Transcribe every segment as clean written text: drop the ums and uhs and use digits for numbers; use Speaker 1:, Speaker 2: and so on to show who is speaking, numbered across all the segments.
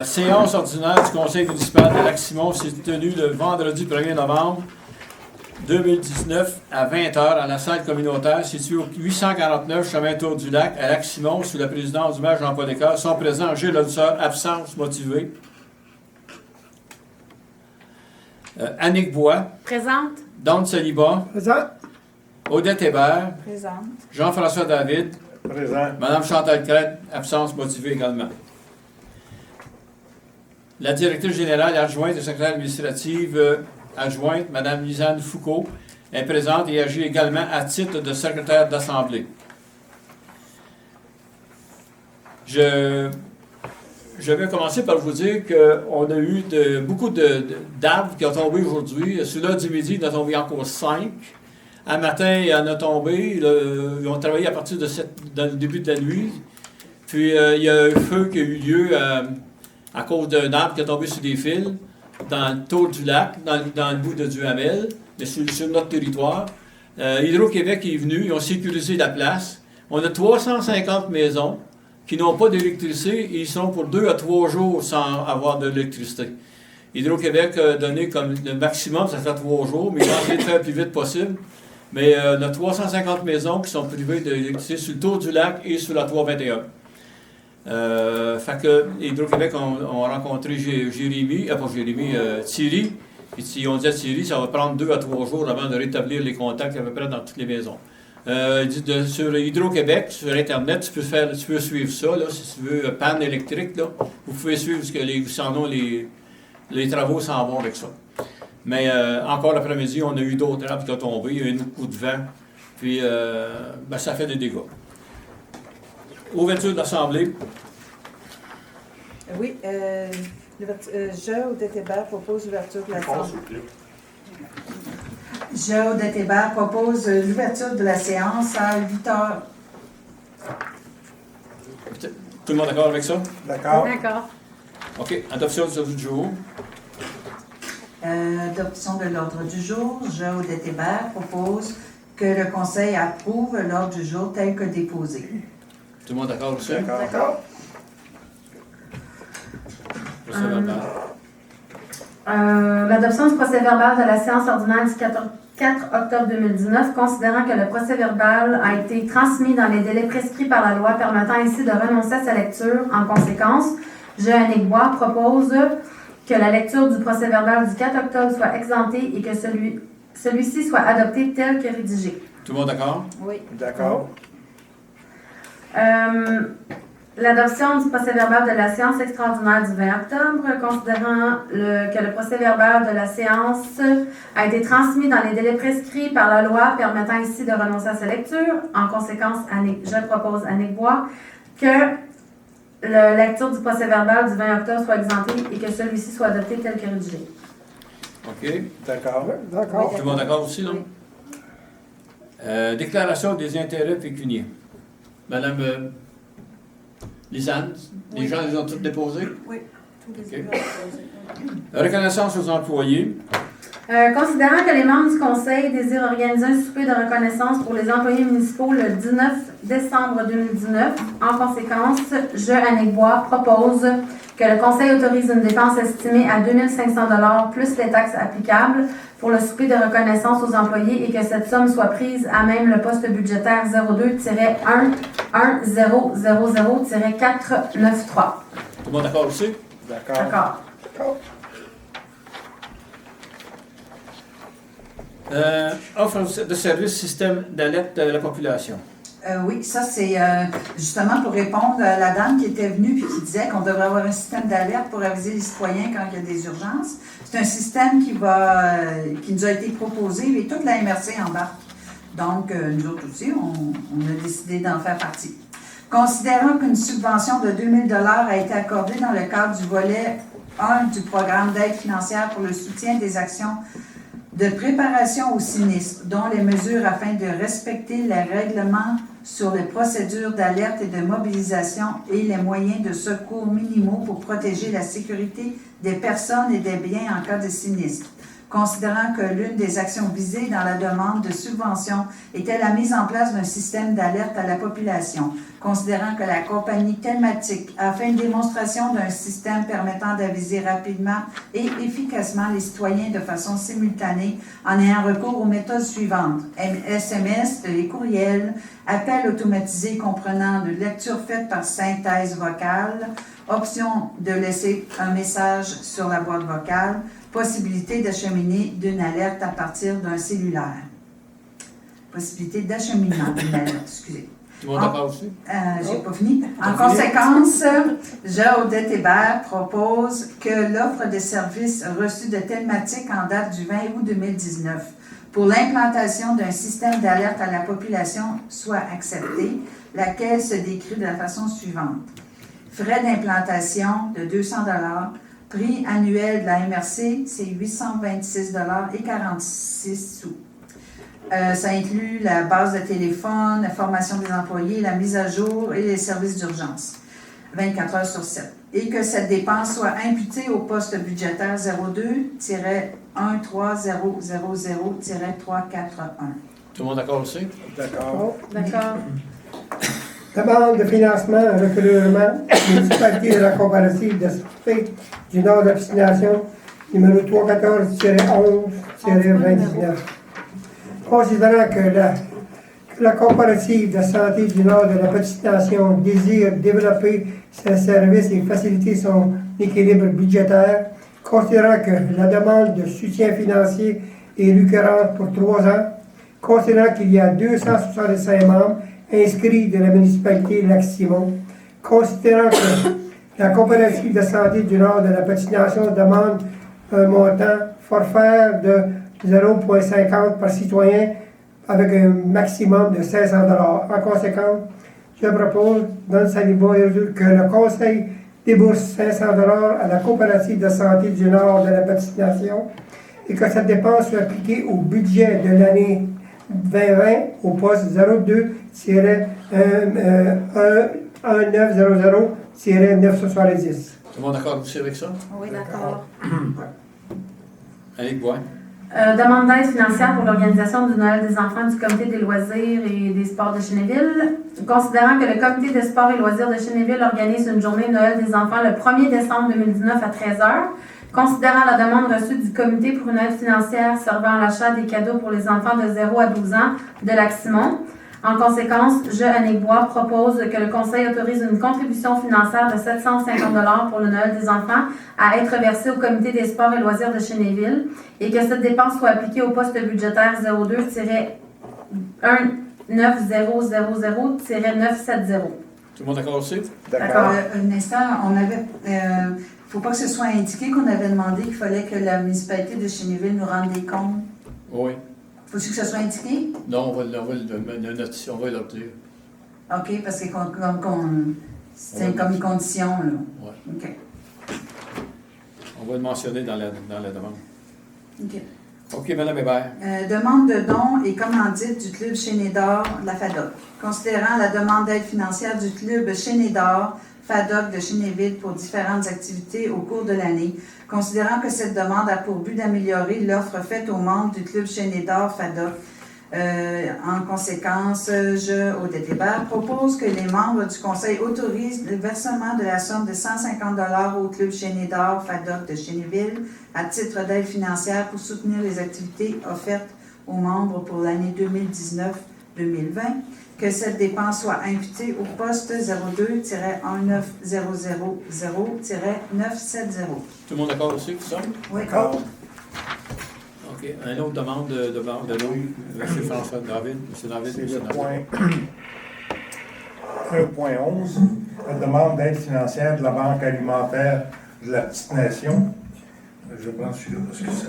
Speaker 1: La séance ordinaire du Conseil municipal de Lac-Simon s'est tenue le vendredi 1er novembre 2019 à 20h à la salle communautaire située au 849 chemin Tour du Lac à Lac-Simon sous la présidence du maire Jean-Paul Descartes. Sont présents Gilles Holzer, absence motivée. Annick Bois.
Speaker 2: Présente.
Speaker 1: Dawn Saliba.
Speaker 3: Présent.
Speaker 1: Odette Hébert.
Speaker 2: Présente.
Speaker 1: Jean-François David.
Speaker 3: Présent.
Speaker 1: Madame Chantal Crête, absence motivée également. La directrice générale adjointe et secrétaire administrative adjointe, Mme Lisanne Foucault, est présente et agit également à titre de secrétaire d'Assemblée. Je vais commencer par vous dire qu'on a eu beaucoup d'arbres qui ont tombé aujourd'hui. Celui-là du midi, il en a tombé encore 5. Un matin, il en a tombé. Ils ont travaillé à partir dans le début de la nuit. Puis, il y a un feu qui a eu lieu à cause d'un arbre qui est tombé sur des fils dans le tour du lac, dans le bout de Duhamel, mais sur notre territoire. Hydro-Québec est venu, ils ont sécurisé la place. On a 350 maisons qui n'ont pas d'électricité et ils sont pour 2 à 3 jours sans avoir de l'électricité. Hydro-Québec a donné comme le maximum, ça fait 3 jours, mais ils ont essayé de faire le plus vite possible. Mais on a 350 maisons qui sont privées d'électricité sur le tour du lac et sur la 321. Fait que Hydro-Québec ont rencontré Thierry. Puis ils ont dit à Thierry, ça va prendre 2 à 3 jours avant de rétablir les contacts à peu près dans toutes les maisons. Il dit sur Hydro-Québec, sur Internet, tu peux suivre ça, là, si tu veux, panne électrique, là, vous pouvez suivre ce que les travaux s'en vont avec ça. Mais encore l'après-midi, on a eu d'autres arbres qui ont tombé, il y a eu un coup de vent, puis ça fait des dégâts. Ouverture de l'Assemblée.
Speaker 2: Oui, Odette Hébert propose l'ouverture de l'Assemblée.
Speaker 4: Odette Hébert propose l'ouverture de la séance à 8h.
Speaker 1: Tout le monde d'accord avec ça?
Speaker 3: D'accord.
Speaker 2: D'accord.
Speaker 1: OK. Adoption de l'ordre du jour.
Speaker 4: Adoption de l'ordre du jour. Odette Hébert propose que le Conseil approuve l'ordre du jour tel que déposé.
Speaker 1: Tout le monde d'accord aussi?
Speaker 3: D'accord.
Speaker 5: L'adoption du procès-verbal de la séance ordinaire du 4 octobre 2019, considérant que le procès-verbal a été transmis dans les délais prescrits par la loi permettant ainsi de renoncer à sa lecture. En conséquence, Annick Bois propose que la lecture du procès-verbal du 4 octobre soit exemptée et que celui-ci soit adopté tel que rédigé.
Speaker 1: Tout le monde d'accord?
Speaker 2: Oui.
Speaker 3: D'accord.
Speaker 5: L'adoption du procès-verbal de la séance extraordinaire du 20 octobre, considérant que le procès-verbal de la séance a été transmis dans les délais prescrits par la loi permettant ainsi de renoncer à sa lecture. En conséquence, je propose à Annick Bois que la lecture du procès-verbal du 20 octobre soit exemptée et que celui-ci soit adopté tel que rédigé.
Speaker 1: OK.
Speaker 3: D'accord. D'accord.
Speaker 1: Tout le monde d'accord aussi, non? Déclaration des intérêts pécuniaires. Madame Lisanne, les gens les ont tous déposés?
Speaker 2: Oui, tous les
Speaker 1: OK.
Speaker 2: déposés.
Speaker 1: Reconnaissance aux employés.
Speaker 5: Considérant que les membres du Conseil désirent organiser un souper de reconnaissance pour les employés municipaux le 19 décembre 2019, en conséquence, Annick Bois propose que le Conseil autorise une dépense estimée à 2 500 $ plus les taxes applicables pour le souper de reconnaissance aux employés et que cette somme soit prise à même le poste budgétaire 02-11000-493.
Speaker 1: Tout le monde d'accord aussi?
Speaker 3: D'accord.
Speaker 5: D'accord.
Speaker 1: Offre de service système d'alerte de la population.
Speaker 4: Oui, ça c'est justement pour répondre à la dame qui était venue et qui disait qu'on devrait avoir un système d'alerte pour aviser les citoyens quand il y a des urgences. C'est un système qui nous a été proposé et toute la MRC embarque. Donc, nous autres aussi, on a décidé d'en faire partie. Considérant qu'une subvention de 2 000 $ a été accordée dans le cadre du volet 1 du programme d'aide financière pour le soutien des actions de préparation au sinistre, dont les mesures afin de respecter les règlements sur les procédures d'alerte et de mobilisation et les moyens de secours minimaux pour protéger la sécurité des personnes et des biens en cas de sinistre. considérant que l'une des actions visées dans la demande de subvention était la mise en place d'un système d'alerte à la population, considérant que la compagnie thématique a fait une démonstration d'un système permettant d'aviser rapidement et efficacement les citoyens de façon simultanée en ayant recours aux méthodes suivantes: SMS, les courriels, appels automatisés comprenant de lecture faite par synthèse vocale, option de laisser un message sur la boîte vocale, possibilité d'acheminer d'une alerte à partir d'un cellulaire. Possibilité d'acheminement d'une alerte, excusez.
Speaker 1: Tout le monde d'accord aussi?
Speaker 4: J'ai pas fini. En conséquence, Odette Hébert propose que l'offre de services reçus de thématiques en date du 20 août 2019 pour l'implantation d'un système d'alerte à la population soit acceptée, laquelle se décrit de la façon suivante. Frais d'implantation de 200 $, prix annuel de la MRC, c'est 826 $ et 46 sous. Ça inclut la base de téléphone, la formation des employés, la mise à jour et les services d'urgence, 24 heures sur 7. Et que cette dépense soit imputée au poste budgétaire 02-13000-341.
Speaker 1: Tout le monde d'accord aussi?
Speaker 3: D'accord.
Speaker 5: D'accord.
Speaker 3: Demande de financement, recrutement, municipalité de la comparative de santé du Nord de destination, numéro 314-11-2019. Considérant que la comparative de santé du Nord de la Petite Nation désire développer ses services et faciliter son équilibre budgétaire, considérant que la demande de soutien financier est récurrente pour 3 ans, considérant qu'il y a 265 membres inscrits de la municipalité Lac-Simon, considérant que la comparative de santé du Nord de la Petite Nation demande un montant forfaire de 0,50 par citoyen avec un maximum de 500 $. En conséquence, je propose dans le Saliba que le Conseil débourse 500 $ à la coopérative de santé du Nord de la Petite Nation et que cette dépense soit appliquée au budget de l'année 2020 au poste 02-1900-970.
Speaker 1: Tout le monde d'accord aussi avec ça?
Speaker 2: Oui, d'accord.
Speaker 1: Annick Bois.
Speaker 5: Demande d'aide financière pour l'organisation du Noël des enfants du Comité des loisirs et des sports de Chénéville. Considérant que le Comité des sports et loisirs de Chénéville organise une journée Noël des enfants le 1er décembre 2019 à 13h, considérant la demande reçue du Comité pour une aide financière servant à l'achat des cadeaux pour les enfants de 0 à 12 ans de Lac-Simon. En conséquence, Annick Bois, propose que le Conseil autorise une contribution financière de 750 $ pour le Noël des enfants à être versée au Comité des sports et loisirs de Chénéville et que cette dépense soit appliquée au poste budgétaire 02-19000-970.
Speaker 1: Tout le monde d'accord aussi?
Speaker 3: D'accord.
Speaker 4: Un instant, on avait... faut pas que ce soit indiqué qu'on avait demandé qu'il fallait que la municipalité de Chénéville nous rende des comptes.
Speaker 1: Oui.
Speaker 4: Faut-il que ce soit indiqué?
Speaker 1: Non, on va le noter.
Speaker 4: OK, parce que c'est comme une condition, là.
Speaker 1: Ouais.
Speaker 4: OK.
Speaker 1: On va le mentionner dans la demande.
Speaker 4: OK.
Speaker 1: OK, Mme Hébert.
Speaker 4: Demande de dons et commandite du club Chénédor de la FADOC. Considérant la demande d'aide financière du club Chénédor FADOC de Chénéville pour différentes activités au cours de l'année, considérant que cette demande a pour but d'améliorer l'offre faite aux membres du club Chénédor FADOC. En conséquence, Odette Hébert, propose que les membres du conseil autorisent le versement de la somme de 150 $ au club Chénédor FADOC de Chénéville à titre d'aide financière pour soutenir les activités offertes aux membres pour l'année 2019-2020, que cette dépense soit imputée au poste 02-19000-970.
Speaker 1: Tout le monde d'accord aussi, tout ça?
Speaker 4: Oui.
Speaker 3: D'accord.
Speaker 1: OK. Une autre demande de l'eau. M. François David. M. David.
Speaker 3: C'est
Speaker 1: M.
Speaker 3: le
Speaker 1: David.
Speaker 3: point 1.11, la demande d'aide financière de la Banque alimentaire de la Petite Nation. Je prends celui-là parce que c'est...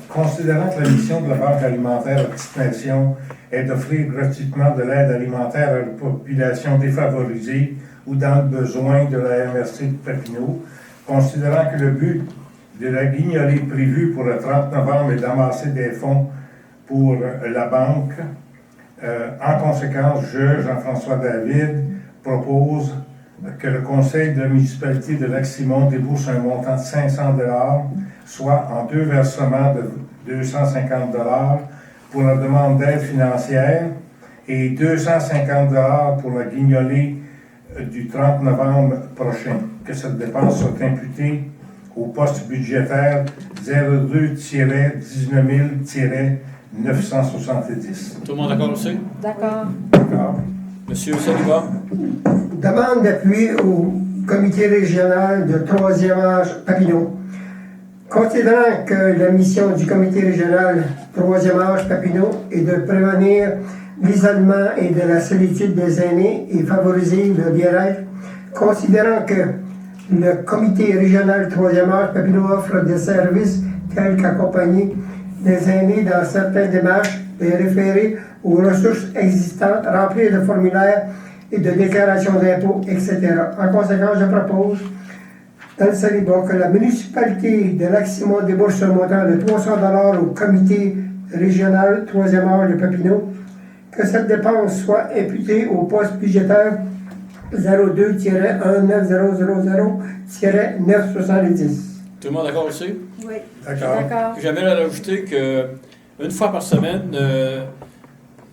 Speaker 3: Considérant que la mission de la Banque alimentaire de la Petite Nation est d'offrir gratuitement de l'aide alimentaire à la population défavorisée ou dans le besoin de la MRC de Papineau, considérant que le but de la guignolée prévue pour le 30 novembre est d'amasser des fonds pour la banque, en conséquence, Jean-François David, propose
Speaker 6: que le conseil de la municipalité de Lac-Simon débourse un montant de 500 $, soit en 2 versements de 250 $ pour la demande d'aide financière et 250 $ pour la guignolée du 30 novembre prochain. Que cette dépense soit imputée au poste budgétaire 02-19 000-970.
Speaker 1: Tout le monde d'accord aussi?
Speaker 2: D'accord.
Speaker 6: D'accord?
Speaker 1: Monsieur Saliba?
Speaker 3: Demande d'appui au comité régional de troisième âge Papineau. Considérant que la mission du comité régional troisième âge Papineau est de prévenir l'isolement et de la solitude des aînés et favoriser le bien-être, considérant que le comité régional troisième âge Papineau offre des services tels qu'accompagner les aînés dans certaines démarches, les référer aux ressources existantes, remplir de formulaires et de déclarations d'impôts, etc. En conséquence, je propose dans le Saliba que la municipalité de Lac-Simon débourse un montant de 300 $ au comité régional troisième âge de Papineau, que cette dépense soit imputée au poste budgétaire 02-19000-970.
Speaker 1: Tout le monde d'accord aussi?
Speaker 2: Oui.
Speaker 6: D'accord.
Speaker 2: D'accord.
Speaker 1: J'aimerais rajouter qu'une fois par semaine,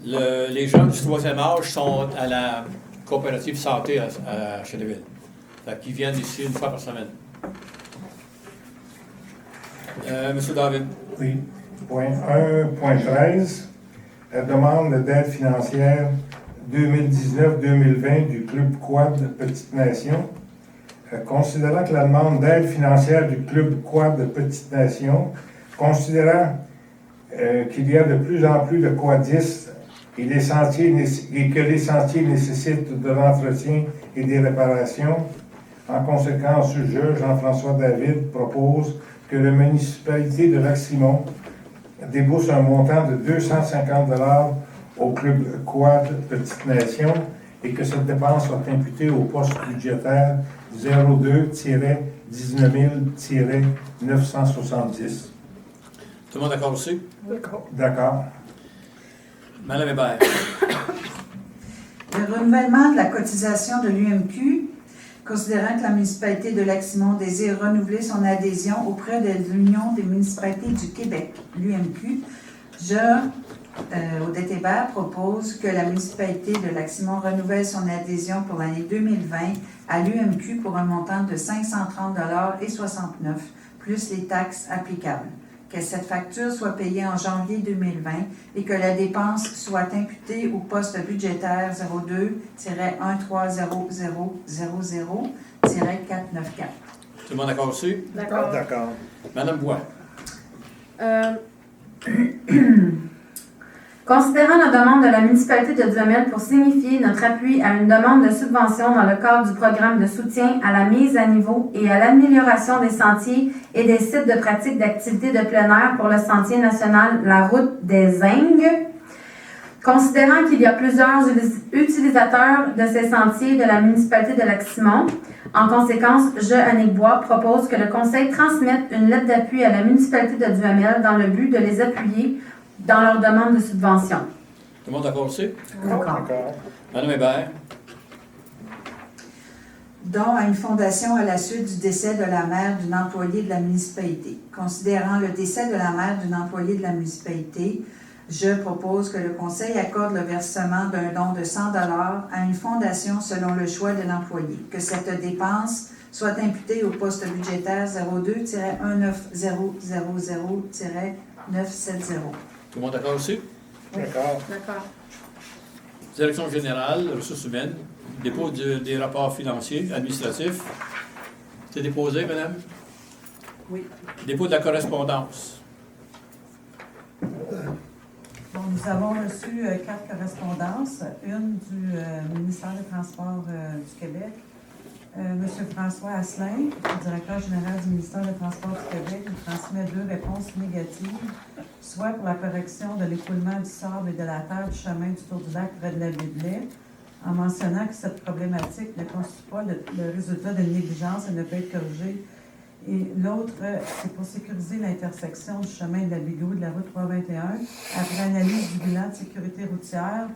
Speaker 1: les gens du troisième âge sont à la coopérative santé à Chéléville. Fait qu'ils viennent ici une fois par semaine. Monsieur David.
Speaker 6: Oui. Point 1.13. La demande d'aide financière 2019-2020 du Club Quad Petite Nation. Considérant que la demande d'aide financière du Club Quad de Petite Nation, considérant qu'il y a de plus en plus de quadistes et que les sentiers nécessitent de l'entretien et des réparations, en conséquence, je, Jean-François David, propose que la municipalité de Lac-Simon débourse un montant de 250 $ au Club Quad Petite Nation et que cette dépense soit imputée au poste budgétaire 02-19 000-970.
Speaker 1: Tout le monde d'accord aussi?
Speaker 6: D'accord.
Speaker 1: Madame Hébert.
Speaker 4: Le renouvellement de la cotisation de l'UMQ, considérant que la municipalité de Lac-Simon désire renouveler son adhésion auprès de l'Union des municipalités du Québec, l'UMQ, Odette Hébert propose que la municipalité de Lac-Simon renouvelle son adhésion pour l'année 2020 à l'UMQ pour un montant de 530 $ et 69, plus les taxes applicables. Que cette facture soit payée en janvier 2020 et que la dépense soit imputée au poste budgétaire 02-1300000-494.
Speaker 1: Tout le monde d'accord aussi?
Speaker 2: D'accord.
Speaker 6: D'accord.
Speaker 1: Madame Bois.
Speaker 5: Considérant la demande de la municipalité de Duhamel pour signifier notre appui à une demande de subvention dans le cadre du programme de soutien à la mise à niveau et à l'amélioration des sentiers et des sites de pratique d'activités de plein air pour le sentier national La Route des Ingues, considérant qu'il y a plusieurs utilisateurs de ces sentiers de la municipalité de Lac-Simon, en conséquence, Annick Bois, propose que le conseil transmette une lettre d'appui à la municipalité de Duhamel dans le but de les appuyer dans leur demande de subvention.
Speaker 1: Tout le monde d'accord aussi?
Speaker 5: D'accord.
Speaker 1: Madame Hébert.
Speaker 4: Don à une fondation à la suite du décès de la mère d'une employée de la municipalité. Considérant le décès de la mère d'une employée de la municipalité, je propose que le conseil accorde le versement d'un don de 100 $ à une fondation selon le choix de l'employé. Que cette dépense soit imputée au poste budgétaire 02-19000-970.
Speaker 1: Tout le monde d'accord aussi?
Speaker 6: D'accord.
Speaker 2: D'accord.
Speaker 1: Direction générale, ressources humaines, dépôt des rapports financiers, administratifs. C'est déposé, madame?
Speaker 4: Oui.
Speaker 1: Dépôt de la correspondance.
Speaker 7: Bon, nous avons reçu 4 correspondances, une du ministère des Transports du Québec. Monsieur François Asselin, directeur général du ministère des Transports du Québec, nous transmet 2 réponses négatives, soit pour la correction de l'écoulement du sable et de la terre du chemin du Tour du Lac près de la Baie-de-Lay, en mentionnant que cette problématique ne constitue pas le résultat d'une négligence et ne peut être corrigée. Et l'autre, c'est pour sécuriser l'intersection du chemin de la Bigot et de la route 321. Après analyse du bilan de sécurité routière,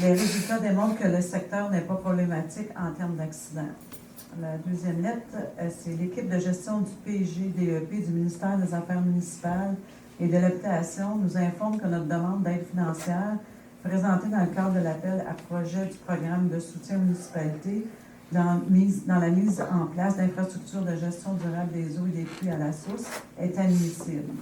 Speaker 7: Les résultats démontrent que le secteur n'est pas problématique en termes d'accidents. La deuxième lettre, c'est l'équipe de gestion du PGDEP du ministère des Affaires municipales et de l'Habitation nous informe que notre demande d'aide financière présentée dans le cadre de l'appel à projet du programme de soutien aux municipalités dans la mise en place d'infrastructures de gestion durable des eaux et des pluies à la source est admissible.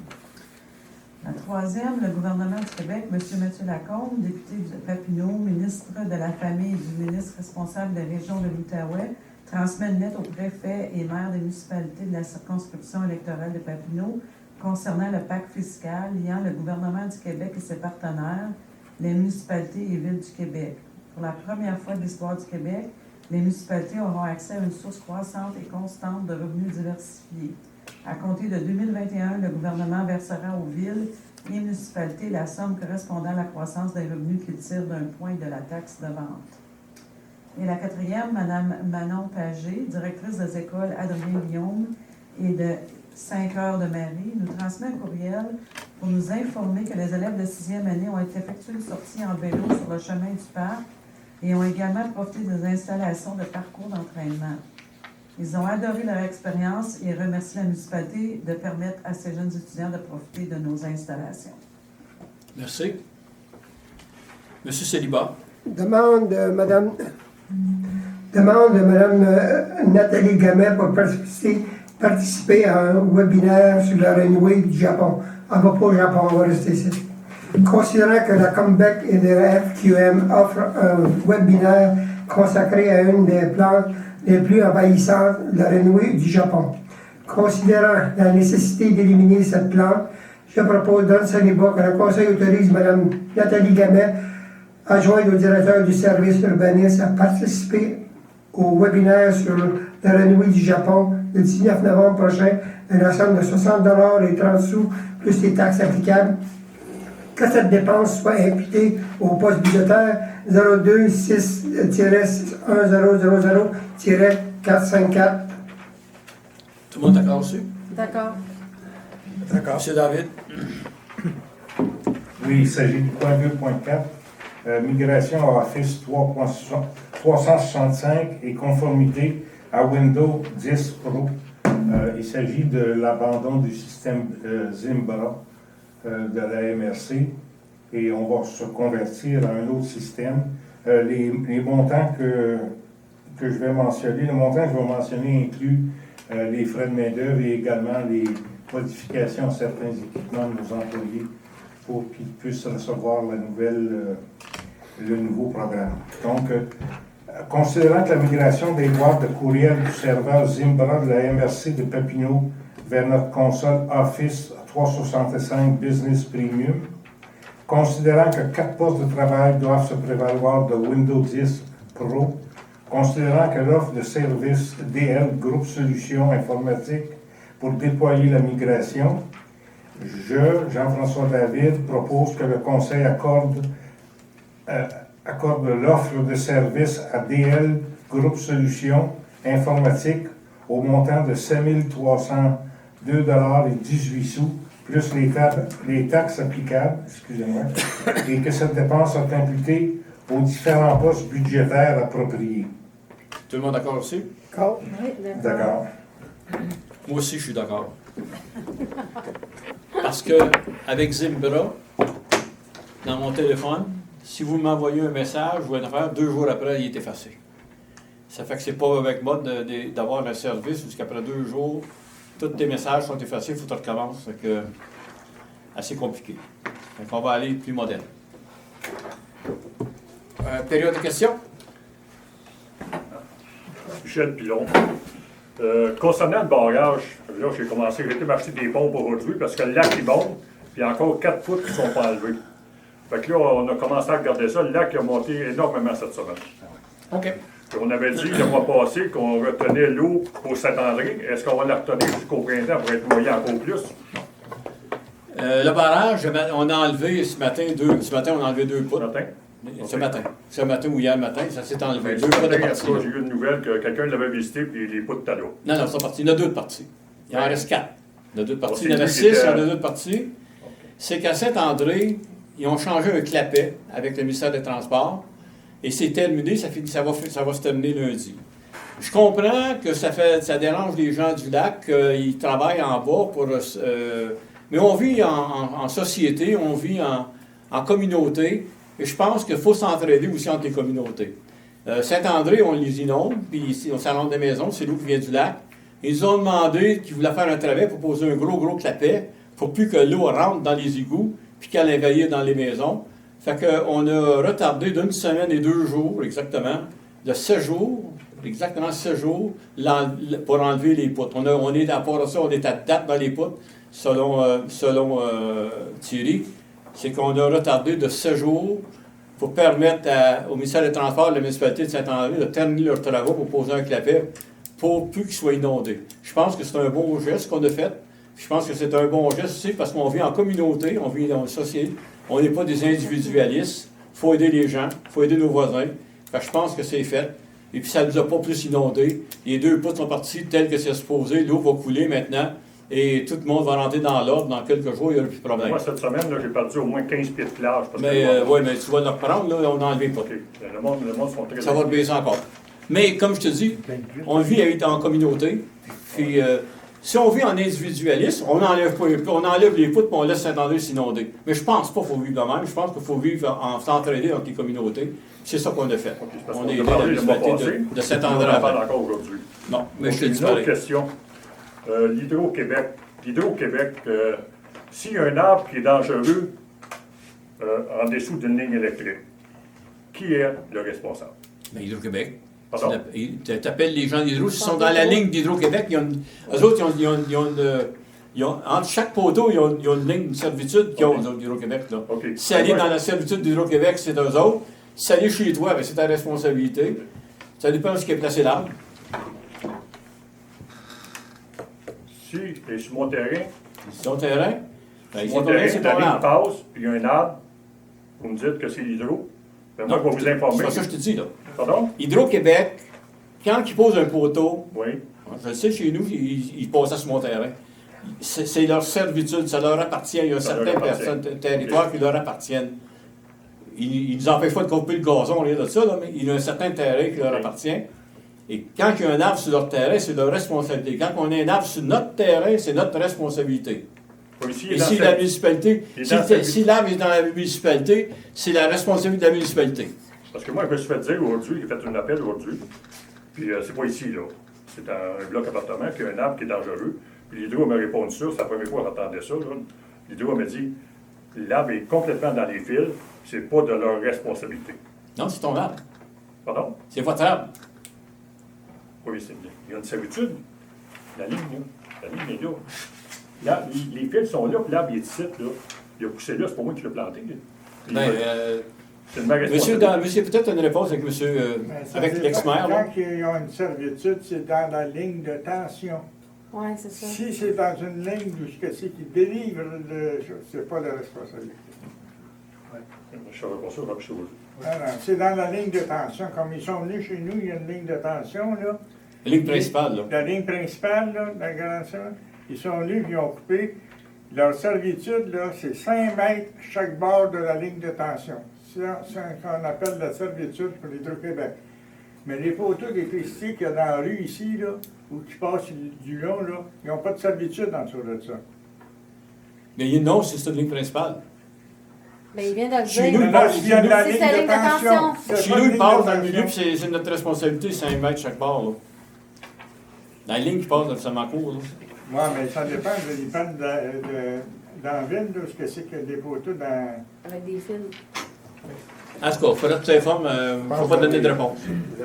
Speaker 7: La troisième, le gouvernement du Québec, M. Mathieu Lacombe, député de Papineau, ministre de la Famille et du ministre responsable de la région de l'Outaouais, transmet une lettre au préfet et maire des municipalités de la circonscription électorale de Papineau concernant le pacte fiscal liant le gouvernement du Québec et ses partenaires, les municipalités et villes du Québec. Pour la première fois de l'histoire du Québec, les municipalités auront accès à une source croissante et constante de revenus diversifiés. À compter de 2021, le gouvernement versera aux villes et municipalités la somme correspondant à la croissance des revenus qu'ils tirent d'un point de la taxe de vente. Et la quatrième, Mme Manon Pagé, directrice des écoles Adrien-Guillaume et de 5 heures de Marie, nous transmet un courriel pour nous informer que les élèves de 6e année ont effectué une sortie en vélo sur le chemin du parc et ont également profité des installations de parcours d'entraînement. Ils ont adoré leur expérience et remercient la municipalité de permettre à ces jeunes étudiants de profiter de nos installations.
Speaker 1: Merci. Monsieur Célibat.
Speaker 3: Demande de Mme Nathalie Gamet pour participer à un webinaire sur la renouée du Japon. On ne va pas au Japon, on va rester ici. Considérant que la Comeback et le FQM offrent un webinaire consacré à une des plantes les plus envahissantes, la renouée du Japon. Considérant la nécessité d'éliminer cette plante, je propose dans le Célibat que le Conseil autorise Mme Nathalie Gamet, adjointe au directeur du service urbaniste, à participer au webinaire sur la renouée du Japon le 19 novembre prochain, à la somme de 60 et 30 sous, plus les taxes applicables. Que cette dépense soit imputée au poste budgétaire 02-6-1000-454.
Speaker 1: Tout le monde est d'accord dessus?
Speaker 5: D'accord.
Speaker 6: D'accord.
Speaker 1: Monsieur David.
Speaker 6: Oui, il s'agit du point 2.4, migration à Office 365 et conformité à Windows 10 Pro. Il s'agit de l'abandon du système Zimbra de la MRC et on va se convertir à un autre système. Les montants que je vais mentionner, incluent les frais de main-d'œuvre et également les modifications à certains équipements de nos employés pour qu'ils puissent recevoir le nouveau programme. Donc, considérant que la migration des boîtes de courriel du serveur Zimbra de la MRC de Papineau vers notre console Office 365 Business Premium, considérant que 4 postes de travail doivent se prévaloir de Windows 10 Pro, considérant que l'offre de service DL Groupe Solutions Informatiques pour déployer la migration, Jean-François David, propose que le Conseil accorde l'offre de service à DL Groupe Solutions Informatiques au montant de 7 302,18 $, plus les taxes applicables, et que cette dépense soit imputée aux différents postes budgétaires appropriés.
Speaker 1: Tout le monde d'accord aussi?
Speaker 3: D'accord.
Speaker 2: Oui,
Speaker 6: D'accord.
Speaker 1: Moi aussi, je suis d'accord. Parce que avec Zimbra, dans mon téléphone, si vous m'envoyez un message ou une affaire, 2 jours après, il est effacé. Ça fait que c'est pas avec moi d'avoir un service où qu'après 2 jours, tous tes messages sont effacés, il faut que tu recommences. C'est que assez compliqué. Donc on va aller plus moderne. Période de questions?
Speaker 8: Michel Pilon. Concernant le barrage, là, j'ai été m'acheter des pompes aujourd'hui parce que le lac est bon, puis il y a encore 4 poutres qui ne sont pas enlevées. Fait que là, on a commencé à regarder ça. Le lac a monté énormément cette semaine.
Speaker 1: OK.
Speaker 8: Puis on avait dit le mois passé qu'on retenait l'eau pour Saint-André. Est-ce qu'on va la retenir jusqu'au printemps pour être noyé encore plus?
Speaker 1: Le barrage, on a enlevé ce matin on a enlevé 2 poutres. Ce matin ou hier matin, ça s'est enlevé. 2 poutres de partie.
Speaker 8: J'ai eu une nouvelle que quelqu'un l'avait visité puis les poutres étaient là.
Speaker 1: Non, c'est parti. Il y en a 2 de parties. Il en reste 4. Il y en a 2 de parties.
Speaker 8: Il
Speaker 1: Il y en a 6, il y en a 2 de parties. C'est qu'à Saint-André, ils ont changé un clapet avec le ministère des Transports. Et c'est terminé, ça va se terminer lundi. Je comprends que ça dérange les gens du lac, qu'ils travaillent en bas pour... mais on vit en société, on vit en communauté, et je pense qu'il faut s'entraider aussi entre les communautés. Saint-André, on les inonde, puis ici, au Salon des Maisons, c'est l'eau qui vient du lac. Ils ont demandé qu'ils voulaient faire un travail pour poser un gros clapet, pour plus que l'eau rentre dans les égouts, puis qu'elle envahisse dans les maisons. Fait qu'on a retardé d'une semaine et 2 jours, exactement, de 7 jours, exactement 7 jours, pour enlever les poutres. On est à part de ça, on est à date dans les poutres, selon Thierry. C'est qu'on a retardé de 7 jours pour permettre au ministère des Transports et à la municipalité de Saint-André de terminer leurs travaux pour poser un clapet pour plus qu'ils soient inondés. Je pense que c'est un bon geste qu'on a fait. Je pense que c'est un bon geste aussi parce qu'on vit en communauté, on vit dans une société. On n'est pas des individualistes. Il faut aider les gens, il faut aider nos voisins. Fait que je pense que c'est fait. Et puis ça ne nous a pas plus inondés. Les 2 poutres sont partis tels que c'est supposé. L'eau va couler maintenant. Et tout le monde va rentrer dans l'ordre. Dans quelques jours, il n'y aura plus de problème.
Speaker 8: Moi, cette semaine, là, j'ai perdu au moins 15 pieds de plage.
Speaker 1: Oui, mais tu vas le reprendre, là, on a enlevé pas.
Speaker 8: Okay. Le monde sont très...
Speaker 1: Ça va te baisser encore. Mais comme je te dis, on vit en communauté. Puis si on vit en individualiste, on enlève les poutres et on laisse Saint-André s'inonder. Mais je pense pas qu'il faut vivre de même. Je pense qu'il faut vivre en s'entraider entre les communautés. C'est ça qu'on a fait.
Speaker 8: Okay,
Speaker 1: on a aidé la municipalité de Saint-André.
Speaker 8: On en parle encore aujourd'hui.
Speaker 1: Non, mais je te dis
Speaker 8: une autre question. L'Hydro-Québec. L'Hydro-Québec, s'il y a un arbre qui est dangereux en dessous d'une ligne électrique, qui est le responsable?
Speaker 1: Bien, Hydro-Québec.
Speaker 8: Pardon?
Speaker 1: Tu appelles les gens d'Hydro, s'ils sont dans la ligne d'Hydro-Québec, eux autres, entre chaque poteau, ils ont une ligne de servitude qu'ils ont, d'Hydro-Québec.
Speaker 8: Okay.
Speaker 1: Si aller dans la servitude d'Hydro-Québec, c'est eux autres. Si aller chez toi, bien, c'est ta responsabilité. Ça dépend de ce qui est placé l'arbre.
Speaker 8: Si, et sur mon terrain,
Speaker 1: C'est ton terrain. Ben,
Speaker 8: mon terrain,
Speaker 1: c'est
Speaker 8: la
Speaker 1: ton
Speaker 8: ligne
Speaker 1: arbre.
Speaker 8: passe, puis il y a un arbre, vous me dites que c'est l'hydro, ben moi, je vais vous informer.
Speaker 1: C'est pas ça que je te dis, là.
Speaker 8: Pardon?
Speaker 1: Hydro-Québec, quand ils posent un poteau,
Speaker 8: Oui.
Speaker 1: je le sais, chez nous, ils passent ça sur mon terrain. C'est leur servitude, ça leur appartient. Il y a
Speaker 8: Ça leur
Speaker 1: certaines
Speaker 8: appartient.
Speaker 1: personnes, territoires qui leur appartiennent. Ils nous empêchent pas de couper le gazon, rien de ça, là, mais il y a un certain terrain qui leur
Speaker 8: Oui.
Speaker 1: appartient. Et quand il y a un arbre sur leur terrain, c'est leur responsabilité. Quand on a un arbre sur notre terrain, c'est notre responsabilité.
Speaker 8: Oui, ici,
Speaker 1: Et si la municipalité, si l'arbre est dans la municipalité, c'est la responsabilité de la municipalité.
Speaker 8: Parce que moi, je me suis fait dire aujourd'hui, j'ai fait un appel aujourd'hui, puis c'est pas ici, là. C'est un bloc appartement qui a un arbre qui est dangereux. Puis l'hydro m'a répondu ça, c'est la première fois que j'entendais ça, là. L'hydro m'a dit, l'arbre est complètement dans les fils, c'est pas de leur responsabilité.
Speaker 1: Non, c'est ton arbre.
Speaker 8: Pardon?
Speaker 1: C'est votre arbre.
Speaker 8: Oui, il y a une servitude. La ligne, là. La ligne est là. Là, les fils sont là, puis l'arbre il est ici, là. Il a poussé là, c'est pas moi qui l'ai planté. Là. Puis,
Speaker 1: Ben,
Speaker 8: c'est de ma responsabilité.
Speaker 1: monsieur, peut-être une réponse avec monsieur, avec l'ex-maire. là.
Speaker 9: Quand ils ont une servitude, c'est dans la ligne de tension.
Speaker 2: Oui, c'est ça.
Speaker 9: Si c'est dans une ligne où ce que c'est qui délivre, c'est pas la responsabilité.
Speaker 8: Je savais pas ça, je sais pas.
Speaker 9: Non, non, c'est dans la ligne de tension. Comme ils sont venus chez nous, il y a une ligne de tension, là.
Speaker 1: La ligne principale, là.
Speaker 9: La ligne principale, là, de la grande sœur. Ils sont venus, ils ont coupé. Leur servitude, là, c'est 5 mètres chaque bord de la ligne de tension. C'est ce qu'on appelle la servitude pour l'Hydro-Québec. Mais les poteaux d'électricité qu'il y a dans la rue ici, là, ou qui passent du long, là, ils n'ont pas de servitude en dessous de ça.
Speaker 1: Mais non, c'est cette ligne principale.
Speaker 2: Mais il vient de le
Speaker 1: Chez
Speaker 2: dire.
Speaker 1: nous,
Speaker 9: Non, non, il y a de la
Speaker 2: C'est
Speaker 9: ligne
Speaker 2: la
Speaker 9: de
Speaker 2: ligne de
Speaker 9: tension.
Speaker 2: tension.
Speaker 9: C'est
Speaker 1: Chez
Speaker 9: pas
Speaker 1: nous,
Speaker 9: une
Speaker 1: il
Speaker 9: ligne
Speaker 1: passe
Speaker 9: de
Speaker 1: dans le milieu,
Speaker 9: tension.
Speaker 1: puis c'est notre responsabilité, 5 mètres chaque bord, là. Dans la ligne qui passe dans ma cour, là.
Speaker 9: Oui, mais ça dépend. Ils parlent dans la ville, là, ce que c'est qu'il y a des poteaux dans...
Speaker 2: Avec des fils.
Speaker 1: En tout cas, il faudrait que tu t'informes, il ne faut pas donner de réponse.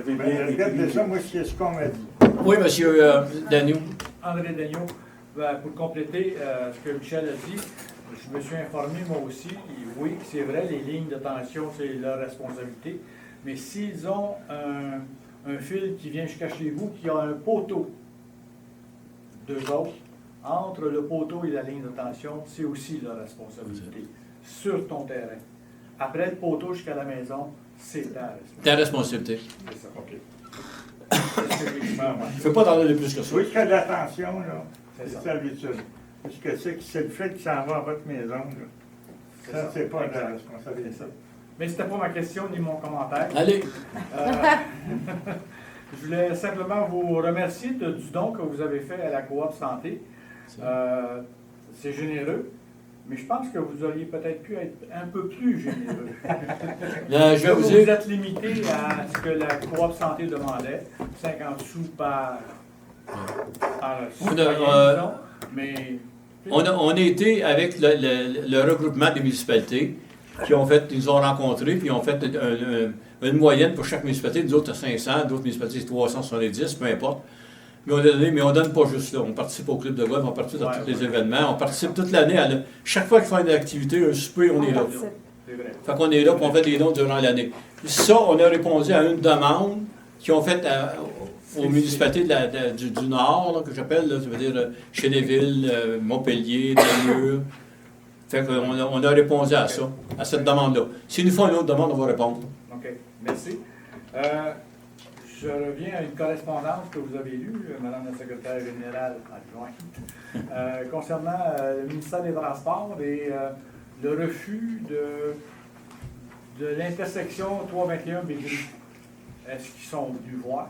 Speaker 9: Ben, regarde ça, moi, c'est ce qu'on m'a dit.
Speaker 1: Oui, monsieur Daniel.
Speaker 10: André Dagneau, pour compléter ce que Michel a dit, je me suis informé moi aussi, et oui, c'est vrai, les lignes de tension, c'est leur responsabilité, mais s'ils ont un fil qui vient jusqu'à chez vous, qui a un poteau, d'eux autres, entre le poteau et la ligne de tension, c'est aussi leur responsabilité, sur ton terrain. Après le poteau jusqu'à la maison, c'est ta responsabilité.
Speaker 1: Ta responsabilité.
Speaker 10: C'est ça.
Speaker 8: OK.
Speaker 1: Il ne faut pas t'en donner plus que ça.
Speaker 9: Oui, qu'il y a de la tension, là,
Speaker 10: C'est
Speaker 9: c'est
Speaker 10: ça.
Speaker 9: servitude. Parce que c'est le fait que ça va à votre maison, là.
Speaker 10: C'est
Speaker 9: Ça,
Speaker 10: ça.
Speaker 9: c'est pas de la
Speaker 10: Exact.
Speaker 9: responsabilité.
Speaker 10: C'est ça. Mais c'était pas ma question ni mon commentaire.
Speaker 1: Allez,
Speaker 10: Euh, je voulais simplement vous remercier du don que vous avez fait à la Coop Santé. C'est généreux, mais je pense que vous auriez peut-être pu être un peu plus généreux.
Speaker 1: là, je vais vous
Speaker 10: Vous
Speaker 1: dire,
Speaker 10: êtes limité à ce que la Coop Santé demandait, 50 sous par citoyen, disons, mais...
Speaker 1: on a été avec le regroupement des municipalités qui ont fait, ils ont rencontré, puis ils ont fait une moyenne pour chaque municipalité. Nous autres, 500, d'autres municipalités, 370, peu importe. Mais on a donné, mais on donne pas juste là. On participe au club de golf, on participe à tous les événements, on participe toute l'année. Chaque fois qu'il faut une activité, un souper, on est là.
Speaker 10: C'est vrai.
Speaker 1: Fait qu'on est là, puis on fait des dons durant l'année. Ça, on a répondu à une demande qu'ils ont faite aux municipalités du Nord, là, que j'appelle, là, ça veut dire Chénéville, Montpellier, Namur. Fait qu'on a répondu à ça, à cette demande-là. S'ils nous font une autre demande, on va répondre.
Speaker 10: OK, merci. Je reviens à une correspondance que vous avez lue, Madame la secrétaire générale adjointe, concernant le ministère des Transports et le refus de l'intersection 321 Bégin. Est-ce qu'ils sont venus voir?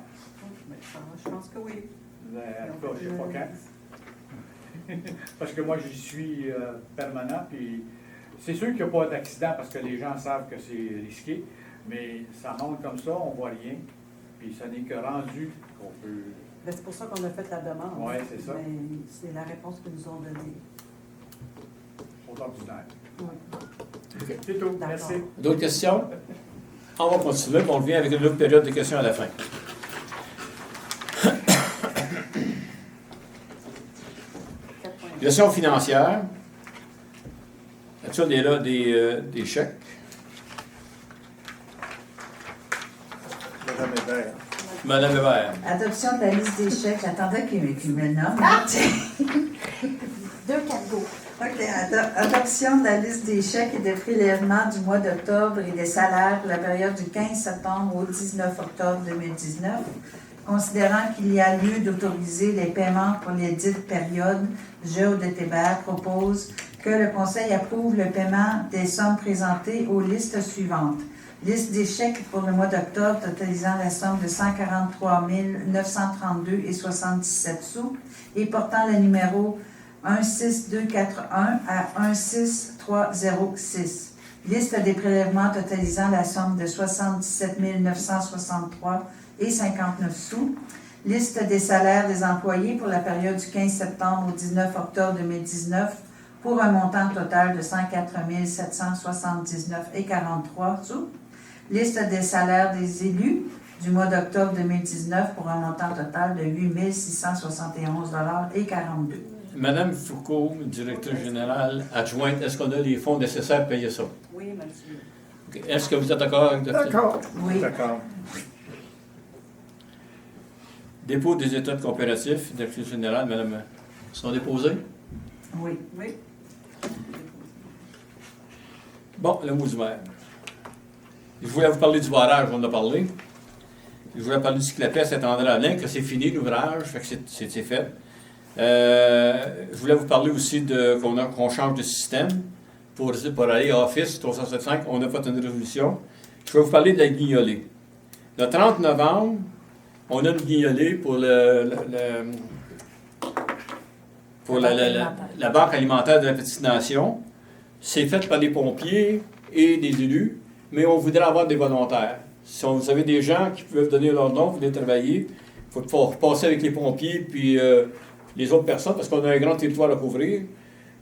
Speaker 7: Je pense que oui.
Speaker 10: En tout cas, je ne sais pas quand. Parce que moi, j'y suis permanent, puis c'est sûr qu'il n'y a pas d'accident parce que les gens savent que c'est risqué, mais ça monte comme ça, on ne voit rien, puis ça n'est que rendu qu'on peut...
Speaker 7: Ben, c'est pour ça qu'on a fait la demande.
Speaker 10: Oui, c'est ça.
Speaker 7: Mais c'est la réponse qu'ils nous ont donnée.
Speaker 10: Au ordinaire.
Speaker 7: Oui.
Speaker 10: C'est tout,
Speaker 7: D'accord.
Speaker 10: merci.
Speaker 1: D'autres questions? On va continuer, puis on revient avec une autre période de questions à la fin. Gestion financière. Là-dessus, on est là des chèques.
Speaker 9: Madame Hébert.
Speaker 1: Madame Hébert.
Speaker 4: Adoption de la liste des chèques. J'attendais qu'il me le nomme.
Speaker 2: Deux cadeaux.
Speaker 4: OK. Adoption de la liste des chèques et de prélèvements du mois d'octobre et des salaires pour la période du 15 septembre au 19 octobre 2019. Considérant qu'il y a lieu d'autoriser les paiements pour les dites périodes, Géo de Hébert propose que le Conseil approuve le paiement des sommes présentées aux listes suivantes. Liste des chèques pour le mois d'octobre totalisant la somme de 143 932,77 sous et portant le numéro 16241 à 16306. Liste des prélèvements totalisant la somme de 77 963,59 sous. Liste des salaires des employés pour la période du 15 septembre au 19 octobre 2019 pour un montant total de 104 779,43 sous. Liste des salaires des élus du mois d'octobre 2019 pour un montant total de 8 671,42 $.
Speaker 1: Madame Foucault, directrice générale adjointe, est-ce qu'on a les fonds nécessaires pour payer ça?
Speaker 7: Oui, monsieur.
Speaker 1: OK. Est-ce que vous êtes d'accord avec ça?
Speaker 3: D'accord.
Speaker 4: Oui.
Speaker 9: D'accord.
Speaker 1: Dépôt des états de coopératifs, directrice générale, madame, sont déposés?
Speaker 4: Oui.
Speaker 7: Oui.
Speaker 1: Bon, le mot du maire. Je voulais vous parler du barrage, on en a parlé. Je voulais parler du cyclapé à Saint-André-Alain, que c'est fini l'ouvrage, fait que c'est fait. Je voulais vous parler aussi qu'on change de système pour aller à Office 375. On n'a pas une résolution. Je vais vous parler de la guignolée. Le 30 novembre, on a une guignolée pour la Banque alimentaire de la Petite Nation. C'est fait par les pompiers et des élus, mais on voudrait avoir des volontaires. Si vous avez des gens qui peuvent donner leur nom, vous venez travailler, il faut pouvoir passer avec les pompiers puis les autres personnes, parce qu'on a un grand territoire à couvrir.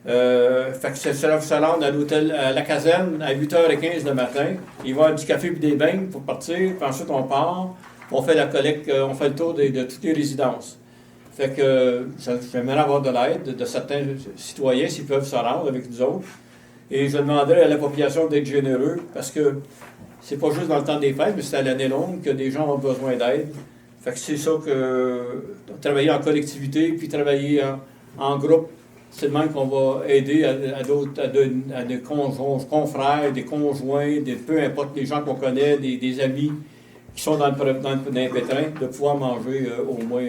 Speaker 1: Fait que ça rentre à l'hôtel, à la caserne, à 8h15 le matin. Il va y avoir du café et des beignes pour partir, puis ensuite on part, on fait la collecte, on fait le tour de toutes les résidences. Fait que j'aimerais avoir de l'aide de certains citoyens s'ils peuvent se rendre avec nous autres. Et je demanderais à la population d'être généreux, parce que c'est pas juste dans le temps des fêtes, mais c'est à l'année longue que des gens ont besoin d'aide. Fait que c'est ça que travailler en collectivité, puis travailler en groupe, c'est le même qu'on va aider à des confrères, des conjoints, peu importe les gens qu'on connaît, des amis qui sont dans le pétrin, de pouvoir manger au moins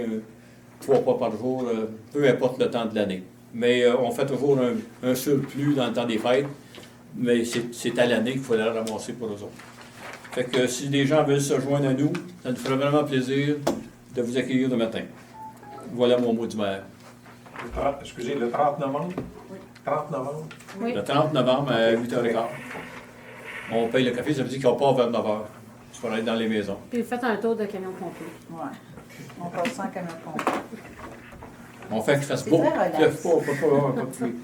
Speaker 1: 3 fois par jour, peu importe le temps de l'année. Mais on fait toujours un surplus dans le temps des fêtes. mais c'est à l'année qu'il faut aller ramasser pour eux autres. Fait que si des gens veulent se joindre à nous, ça nous ferait vraiment plaisir de vous accueillir le matin. Voilà mon mot du maire.
Speaker 11: Le 30 novembre? Oui. 30 novembre?
Speaker 2: Oui.
Speaker 1: Le 30 novembre à 8h15. On paye le café, ça veut dire qu'on part vers 9h. Il faudra être dans les maisons.
Speaker 2: Puis faites un tour de camion complet.
Speaker 4: Ouais. On passe sans camion complet.
Speaker 1: On fait qu'il fasse
Speaker 4: C'est
Speaker 1: beau.
Speaker 4: très relax.
Speaker 1: Il fait pas de pluie.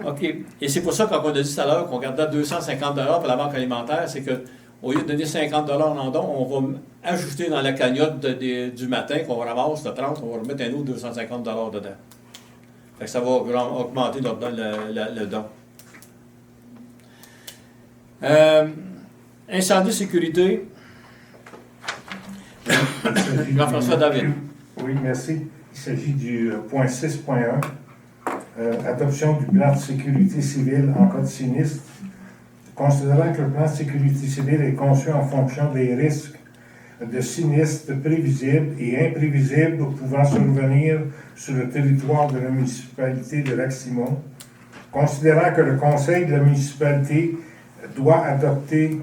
Speaker 1: OK. Et c'est pour ça, quand on a dit tout à l'heure qu'on gardait 250 $ pour la banque alimentaire, c'est qu'au lieu de donner 50 $ en don, on va ajouter dans la cagnotte du matin qu'on ramasse, le 30, on va remettre un autre 250 $ dedans. Fait que ça va augmenter le don. Incendie sécurité. Jean-François David.
Speaker 6: Oui, merci. Il s'agit du point 6.1, adoption du plan de sécurité civile en cas de sinistre. Considérant que le plan de sécurité civile est conçu en fonction des risques de sinistres prévisibles et imprévisibles pouvant survenir sur le territoire de la municipalité de Lac-Simon, considérant que le conseil de la municipalité doit adopter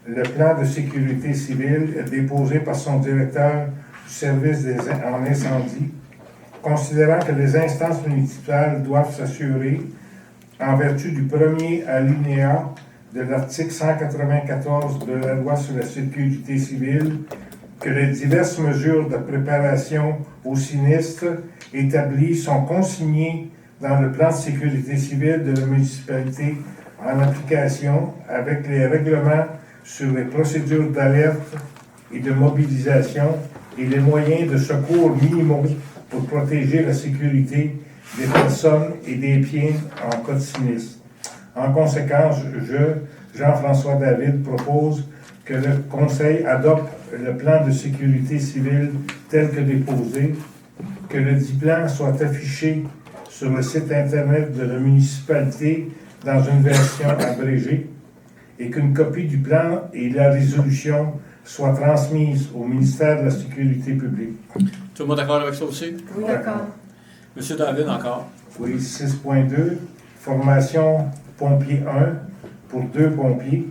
Speaker 6: le plan de sécurité civile déposé par son directeur du service en incendie, considérant que les instances municipales doivent s'assurer, en vertu du premier alinéa de l'article 194 de la loi sur la sécurité civile, que les diverses mesures de préparation au sinistre établies sont consignées dans le plan de sécurité civile de la municipalité en application avec les règlements sur les procédures d'alerte et de mobilisation et les moyens de secours minimaux pour protéger la sécurité des personnes et des biens en cas de sinistre. En conséquence, Jean-François David, propose que le Conseil adopte le plan de sécurité civile tel que déposé, que le dit plan soit affiché sur le site Internet de la municipalité dans une version abrégée et qu'une copie du plan et de la résolution soient transmises au ministère de la Sécurité publique.
Speaker 1: Tout le monde d'accord avec ça aussi?
Speaker 2: Oui, d'accord.
Speaker 1: Monsieur David, encore.
Speaker 6: Oui, 6.2, formation pompier 1 pour 2 pompiers.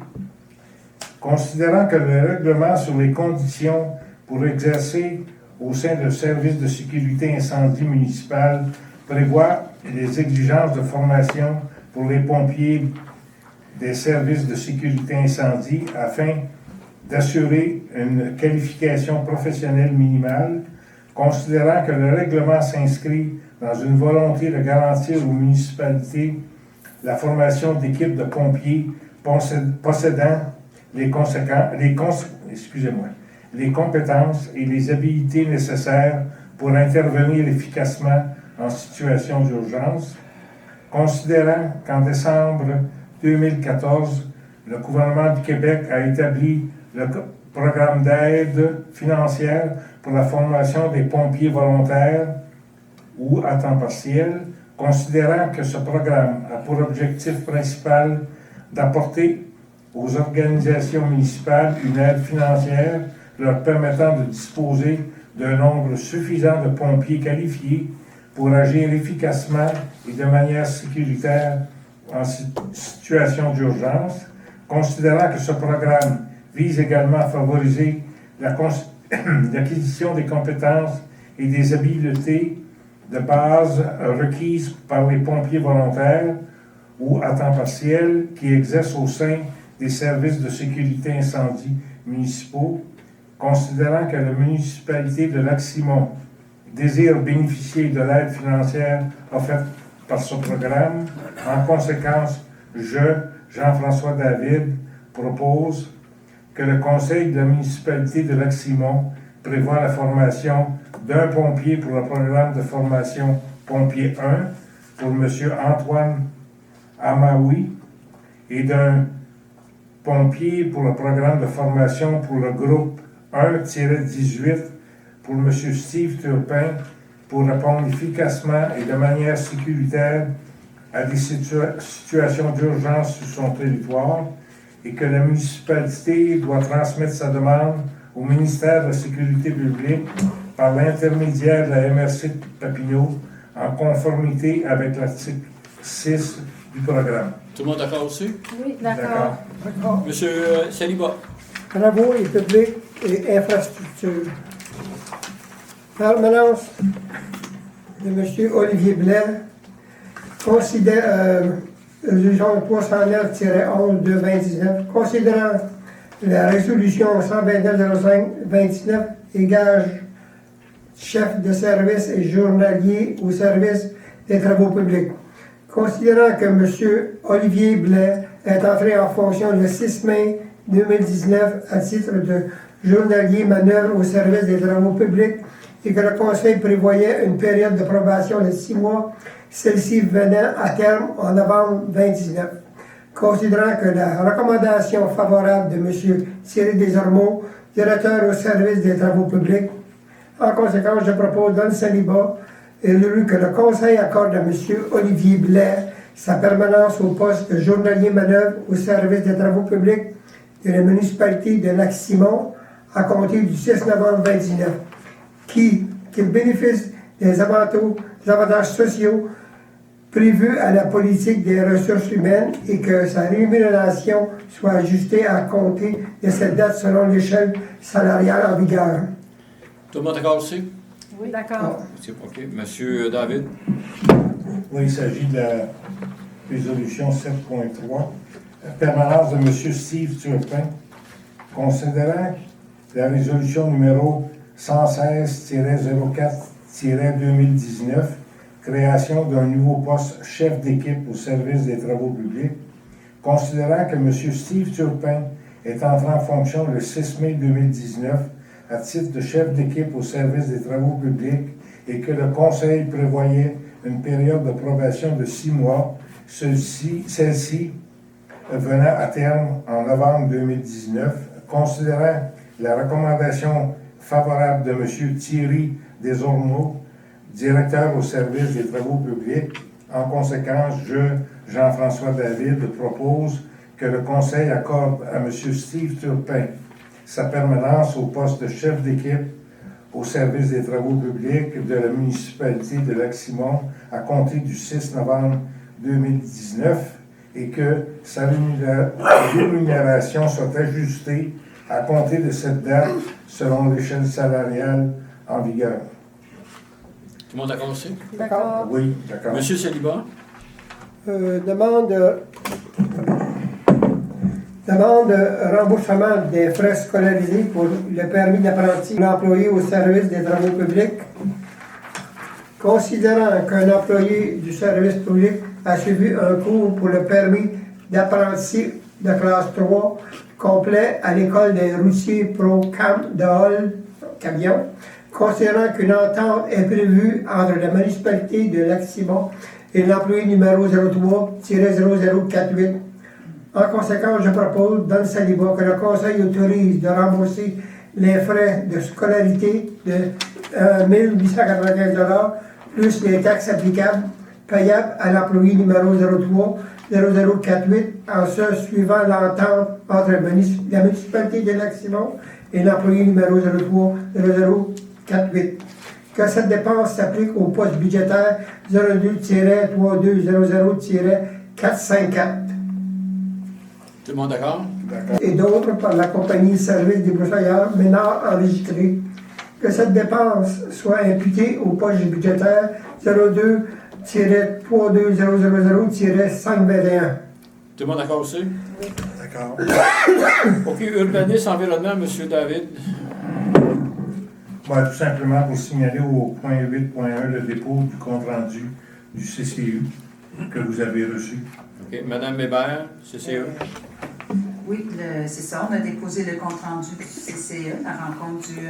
Speaker 6: Considérant que le règlement sur les conditions pour exercer au sein du service de sécurité incendie municipal prévoit les exigences de formation pour les pompiers des services de sécurité incendie afin d'assurer une qualification professionnelle minimale, considérant que le règlement s'inscrit dans une volonté de garantir aux municipalités la formation d'équipes de pompiers possédant les compétences et les habilités nécessaires pour intervenir efficacement en situation d'urgence, considérant qu'en décembre 2014, le gouvernement du Québec a établi le programme d'aide financière pour la formation des pompiers volontaires ou à temps partiel, considérant que ce programme a pour objectif principal d'apporter aux organisations municipales une aide financière leur permettant de disposer d'un nombre suffisant de pompiers qualifiés pour agir efficacement et de manière sécuritaire en situation d'urgence, considérant que ce programme vise également à favoriser l'acquisition des compétences et des habiletés de base requises par les pompiers volontaires ou à temps partiel qui exercent au sein des services de sécurité incendie municipaux, considérant que la municipalité de Lac-Simon désire bénéficier de l'aide financière offerte par ce programme. En conséquence, Jean-François David, propose que le conseil de la municipalité de Lac-Simon prévoit la formation d'un pompier pour le programme de formation pompier 1 pour M. Antoine Amaoui et d'un pompier pour le programme de formation pour le groupe 1-18 pour M. Steve Turpin pour répondre efficacement et de manière sécuritaire à des situations d'urgence sur son territoire et que la municipalité doit transmettre sa demande au ministère de la Sécurité publique par l'intermédiaire de la MRC de Papineau en conformité avec l'article 6 du programme.
Speaker 1: Tout le monde d'accord aussi?
Speaker 2: Oui, d'accord.
Speaker 3: D'accord.
Speaker 1: Monsieur Saliba.
Speaker 3: Travaux et publics et infrastructures. Permanence de M. Olivier Blais. Résolution 309-11 de 2019. Considérant la résolution 129-05-29 et gage chef de service et journalier au service des travaux publics. Considérant que M. Olivier Blais est entré en fonction le 6 mai 2019 à titre de journalier manœuvre au service des travaux publics et que le Conseil prévoyait une période de probation de 6 mois, celle-ci venant à terme en novembre 2019. Considérant que la recommandation favorable de M. Thierry Desormeaux, directeur au service des travaux publics, en conséquence, je propose dans le Saliba élu que le Conseil accorde à M. Olivier Blais sa permanence au poste de journalier manœuvre au service des travaux publics de la municipalité de Lac-Simon à compter du 6 novembre 2019, qu'il bénéficie des avantages sociaux prévus à la politique des ressources humaines et que sa rémunération soit ajustée à compter de cette date selon l'échelle salariale en vigueur.
Speaker 1: Tout le monde d'accord aussi?
Speaker 2: Oui, d'accord.
Speaker 1: C'est OK. Monsieur David.
Speaker 6: Oui, il s'agit de la résolution 7.3. Permanence de M. Steve Turpin. Considérant la résolution numéro 116-04-2019, création d'un nouveau poste chef d'équipe au service des travaux publics. Considérant que M. Steve Turpin est entré en fonction le 6 mai 2019 à titre de chef d'équipe au service des travaux publics et que le Conseil prévoyait une période de probation de 6 mois, celle-ci venant à terme en novembre 2019, considérant la recommandation favorable de M. Thierry Desormeaux, directeur au service des travaux publics. En conséquence, Jean-François David, propose que le Conseil accorde à M. Steve Turpin sa permanence au poste de chef d'équipe au service des travaux publics de la municipalité de Lac-Simon à compter du 6 novembre 2019 et que sa rémunération soit ajustée à compter de cette date selon l'échelle salariale en vigueur.
Speaker 1: Tout le monde d'accord aussi?
Speaker 2: D'accord.
Speaker 6: Oui, d'accord.
Speaker 1: Monsieur Saliba.
Speaker 3: Demande de remboursement des frais scolarisés pour le permis d'apprenti l'employé au service des travaux publics. Considérant qu'un employé du service public a suivi un cours pour le permis d'apprenti de classe 3 complet à l'école des routiers Pro-Cam de Hall-Camion, considérant qu'une entente est prévue entre la municipalité de Lac-Simon et l'employé numéro 03-0048. En conséquence, je propose dans le Saliba que le Conseil autorise de rembourser les frais de scolarité de 1 895 plus les taxes applicables payables à l'employé numéro 03-0048 en se suivant l'entente entre la municipalité de Lac-Simon et l'employé numéro 03-0048. Que cette dépense s'applique au poste budgétaire 02-3200-454.
Speaker 1: Tout le monde d'accord?
Speaker 3: Et d'autres par la compagnie Service des broussailleurs Ménard enregistré. Que cette dépense soit imputée au poste budgétaire 02-32000-521.
Speaker 1: Tout le monde d'accord aussi?
Speaker 2: Oui.
Speaker 6: D'accord.
Speaker 1: OK. Urbanisme, environnement, Monsieur David.
Speaker 6: Bon, tout simplement pour signaler au point 8.1 le dépôt du compte-rendu du CCU que vous avez reçu.
Speaker 1: OK. Madame Hébert, CCE.
Speaker 4: Oui, c'est ça. On a déposé le compte-rendu du CCE, la rencontre du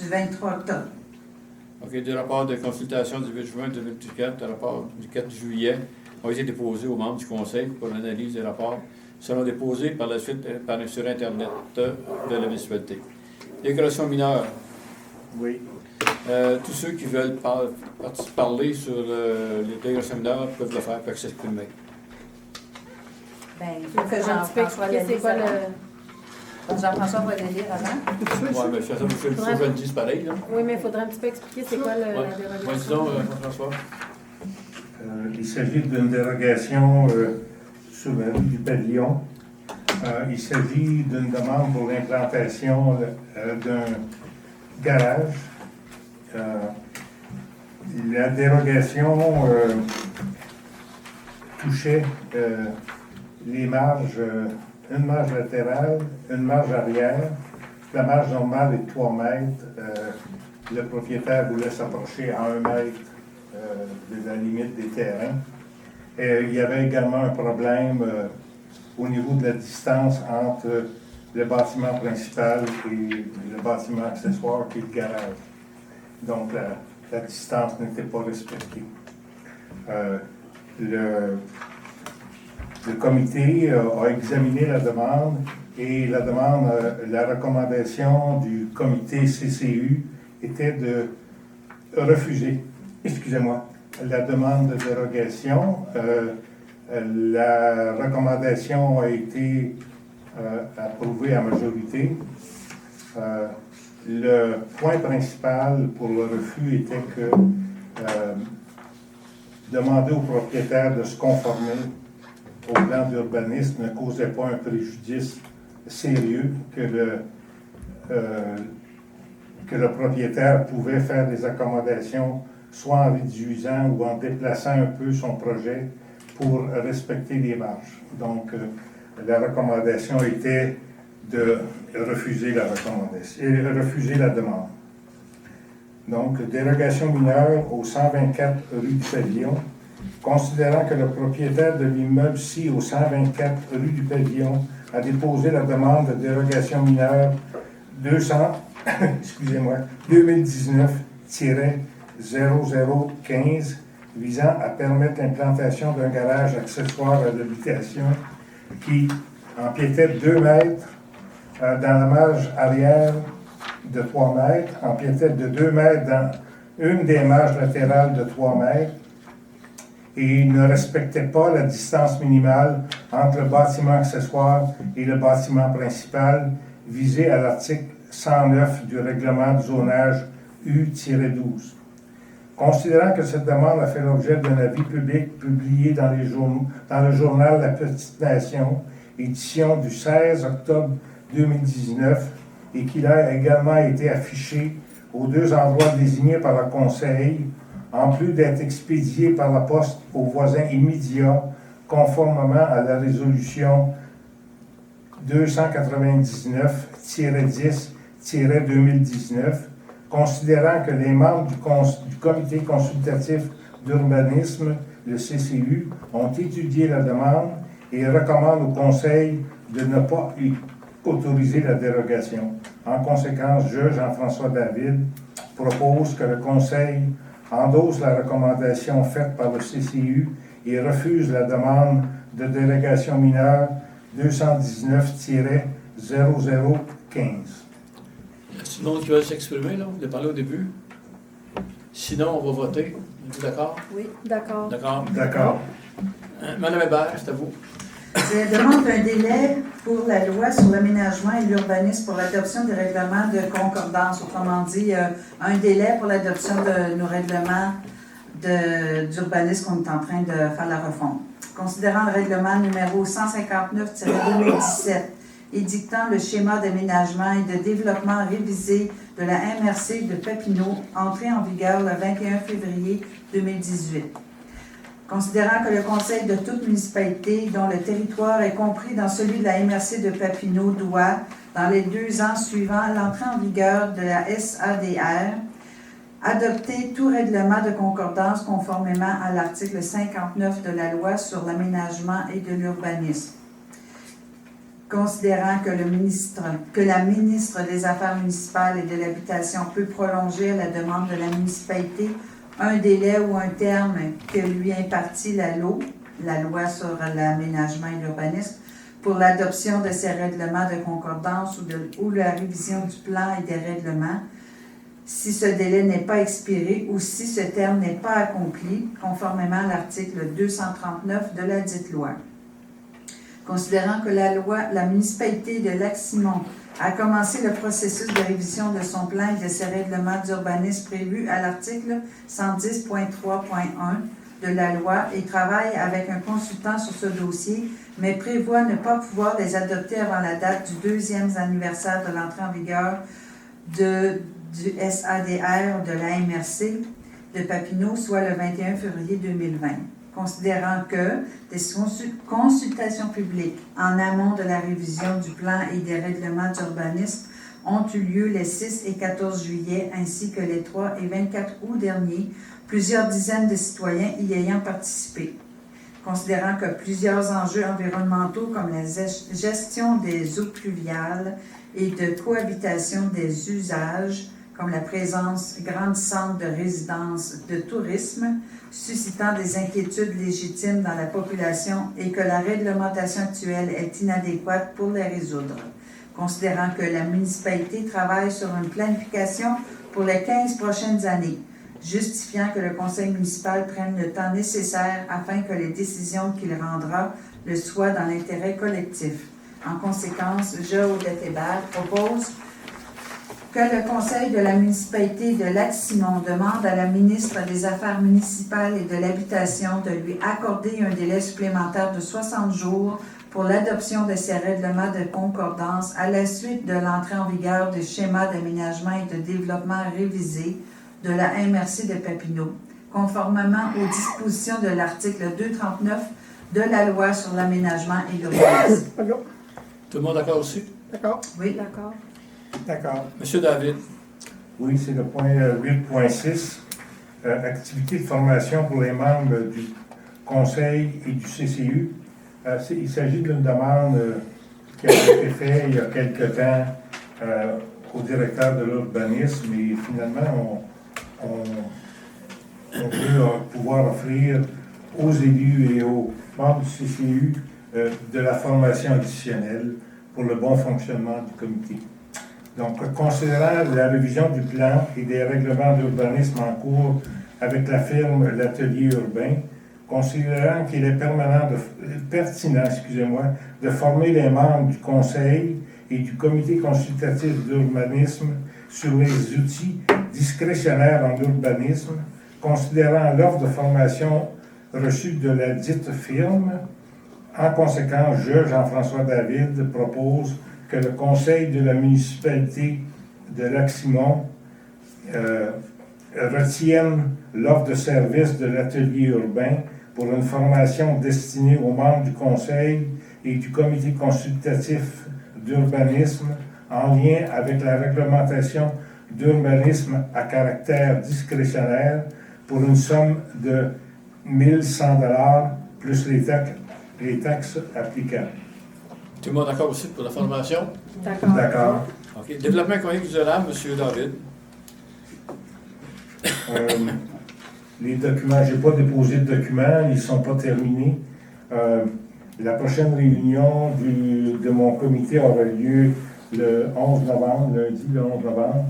Speaker 4: 23 octobre.
Speaker 1: OK. Du rapport de consultation du 8 juin 2024, le rapport du 4 juillet ont été déposés aux membres du Conseil pour l'analyse des rapports seront déposés par la suite sur Internet de la municipalité. Décoration mineure.
Speaker 9: Oui.
Speaker 1: Tous ceux qui veulent parler sur les décorations mineures peuvent le faire, peuvent s'exprimer.
Speaker 4: Bien, il
Speaker 2: Tu
Speaker 4: faut
Speaker 2: veux
Speaker 4: que
Speaker 2: un petit peu
Speaker 4: Jean-François le
Speaker 2: expliquer c'est
Speaker 4: lise
Speaker 2: quoi
Speaker 4: avant.
Speaker 2: le...
Speaker 4: Jean-François va le lire avant.
Speaker 1: Oui, mais ça, il faut que je le dise pareil, là.
Speaker 2: Oui, mais il faudrait un petit peu expliquer c'est quoi
Speaker 1: Ouais.
Speaker 2: la
Speaker 1: Moi,
Speaker 2: dérogation.
Speaker 1: disons, François.
Speaker 6: Il s'agit d'une dérogation sur la rue du Pavillon. Il s'agit d'une demande pour l'implantation d'un garage. La dérogation touchait les marges, une marge latérale, une marge arrière. La marge normale est de 3 mètres. Le propriétaire voulait s'approcher à 1 mètre de la limite des terrains. Il y avait également un problème au niveau de la distance entre le bâtiment principal et le bâtiment accessoire qui est le garage. Donc la distance n'était pas respectée. Le comité a examiné la demande et la recommandation du comité CCU était de refuser, la demande de dérogation. La recommandation a été approuvée à majorité. Le point principal pour le refus était que demander au propriétaire de se conformer au plan d'urbanisme ne causait pas un préjudice sérieux, que le propriétaire pouvait faire des accommodations, soit en réduisant ou en déplaçant un peu son projet pour respecter les marges. Donc, la recommandation était de refuser la demande. Donc, dérogation mineure au 124 rue du Pavillon. Considérant que le propriétaire de l'immeuble ci au 124 rue du Pavillon a déposé la demande de dérogation mineure 2019-0015 visant à permettre l'implantation d'un garage accessoire à l'habitation qui empiétait de 2 mètres dans la marge arrière de 3 mètres, empiétait de 2 mètres dans une des marges latérales de 3 mètres et ne respectait pas la distance minimale entre le bâtiment accessoire et le bâtiment principal visé à l'article 109 du règlement de zonage U-12. Considérant que cette demande a fait l'objet d'un avis public publié dans le journal La Petite Nation, édition du 16 octobre 2019, et qu'il a également été affiché aux 2 endroits désignés par le Conseil, en plus d'être expédié par la poste aux voisins immédiats, conformément à la résolution 299-10-2019, considérant que les membres du comité consultatif d'urbanisme, le CCU, ont étudié la demande et recommandent au Conseil de ne pas autoriser la dérogation. En conséquence, je, Jean-François David, propose que le Conseil endosse la recommandation faite par le CCU et refuse la demande de dérogation mineure 219-0015.
Speaker 1: Est-ce monde qui veut s'exprimer, là? Vous avez parlé au début? Sinon, on va voter. Êtes-vous d'accord?
Speaker 2: Oui, d'accord.
Speaker 1: D'accord.
Speaker 6: D'accord.
Speaker 1: Madame Hébert, c'est à vous.
Speaker 4: Je demande un délai pour la loi sur l'aménagement et l'urbanisme pour l'adoption des règlements de concordance. Autrement dit, un délai pour l'adoption de nos règlements d'urbanisme qu'on est en train de faire la refonte. Considérant le règlement numéro 159-2017 édictant le schéma d'aménagement et de développement révisé de la MRC de Papineau, entré en vigueur le 21 février 2018. Considérant que le Conseil de toute municipalité dont le territoire est compris dans celui de la MRC de Papineau doit, dans les 2 ans suivant l'entrée en vigueur de la SADR, adopter tout règlement de concordance conformément à l'article 59 de la loi sur l'aménagement et de l'urbanisme. Considérant que la ministre des Affaires municipales et de l'Habitation peut prolonger à la demande de la municipalité un délai ou un terme que lui impartit la loi sur l'aménagement et l'urbanisme, pour l'adoption de ces règlements de concordance ou la révision du plan et des règlements, si ce délai n'est pas expiré ou si ce terme n'est pas accompli, conformément à l'article 239 de la dite loi. Considérant que la municipalité de Lac-Simon a commencé le processus de révision de son plan et de ses règlements d'urbanisme prévus à l'article 110.3.1 de la loi et travaille avec un consultant sur ce dossier, mais prévoit ne pas pouvoir les adopter avant la date du 2e anniversaire de l'entrée en vigueur du SADR de la MRC de Papineau, soit le 21 février 2020. Considérant que des consultations publiques en amont de la révision du plan et des règlements d'urbanisme ont eu lieu les 6 et 14 juillet, ainsi que les 3 et 24 août derniers, plusieurs dizaines de citoyens y ayant participé. Considérant que plusieurs enjeux environnementaux comme la gestion des eaux pluviales et de cohabitation des usages, comme la présence grandissante de résidences de tourisme, suscitant des inquiétudes légitimes dans la population et que la réglementation actuelle est inadéquate pour les résoudre. Considérant que la municipalité travaille sur une planification pour les 15 prochaines années, justifiant que le conseil municipal prenne le temps nécessaire afin que les décisions qu'il rendra le soient dans l'intérêt collectif. En conséquence, je, Odette Hébert, propose que le conseil de la municipalité de Lac-Simon demande à la ministre des Affaires municipales et de l'Habitation de lui accorder un délai supplémentaire de 60 jours pour l'adoption de ces règlements de concordance à la suite de l'entrée en vigueur du schéma d'aménagement et de développement révisé de la MRC de Papineau, conformément aux dispositions de l'article 239 de la loi sur l'aménagement et l'urbanisme.
Speaker 1: Tout le monde d'accord aussi?
Speaker 3: D'accord?
Speaker 4: Oui.
Speaker 2: D'accord.
Speaker 9: D'accord.
Speaker 1: Monsieur David.
Speaker 6: Oui, c'est le point 8.6. Activité de formation pour les membres du Conseil et du CCU. Il s'agit d'une demande qui a été faite il y a quelque temps au directeur de l'urbanisme et finalement on peut pouvoir offrir aux élus et aux membres du CCU de la formation additionnelle pour le bon fonctionnement du comité. Donc, considérant la révision du plan et des règlements d'urbanisme en cours avec la firme L'Atelier Urbain, considérant qu'il est pertinent de former les membres du Conseil et du Comité consultatif d'urbanisme sur les outils discrétionnaires en urbanisme, considérant l'offre de formation reçue de la dite firme. En conséquence, je, Jean-François David, propose que le Conseil de la municipalité de Lac-Simon retienne l'offre de service de l'atelier urbain pour une formation destinée aux membres du Conseil et du Comité consultatif d'urbanisme en lien avec la réglementation d'urbanisme à caractère discrétionnaire pour une somme de 1 100 $ plus les taxes applicables.
Speaker 1: Tout le monde d'accord aussi pour la formation?
Speaker 2: D'accord.
Speaker 6: D'accord.
Speaker 1: OK. Développement économique durable, M. David.
Speaker 6: Les documents, je n'ai pas déposé de documents, ils ne sont pas terminés. La prochaine réunion de mon comité aura lieu le 11 novembre, lundi le 11 novembre.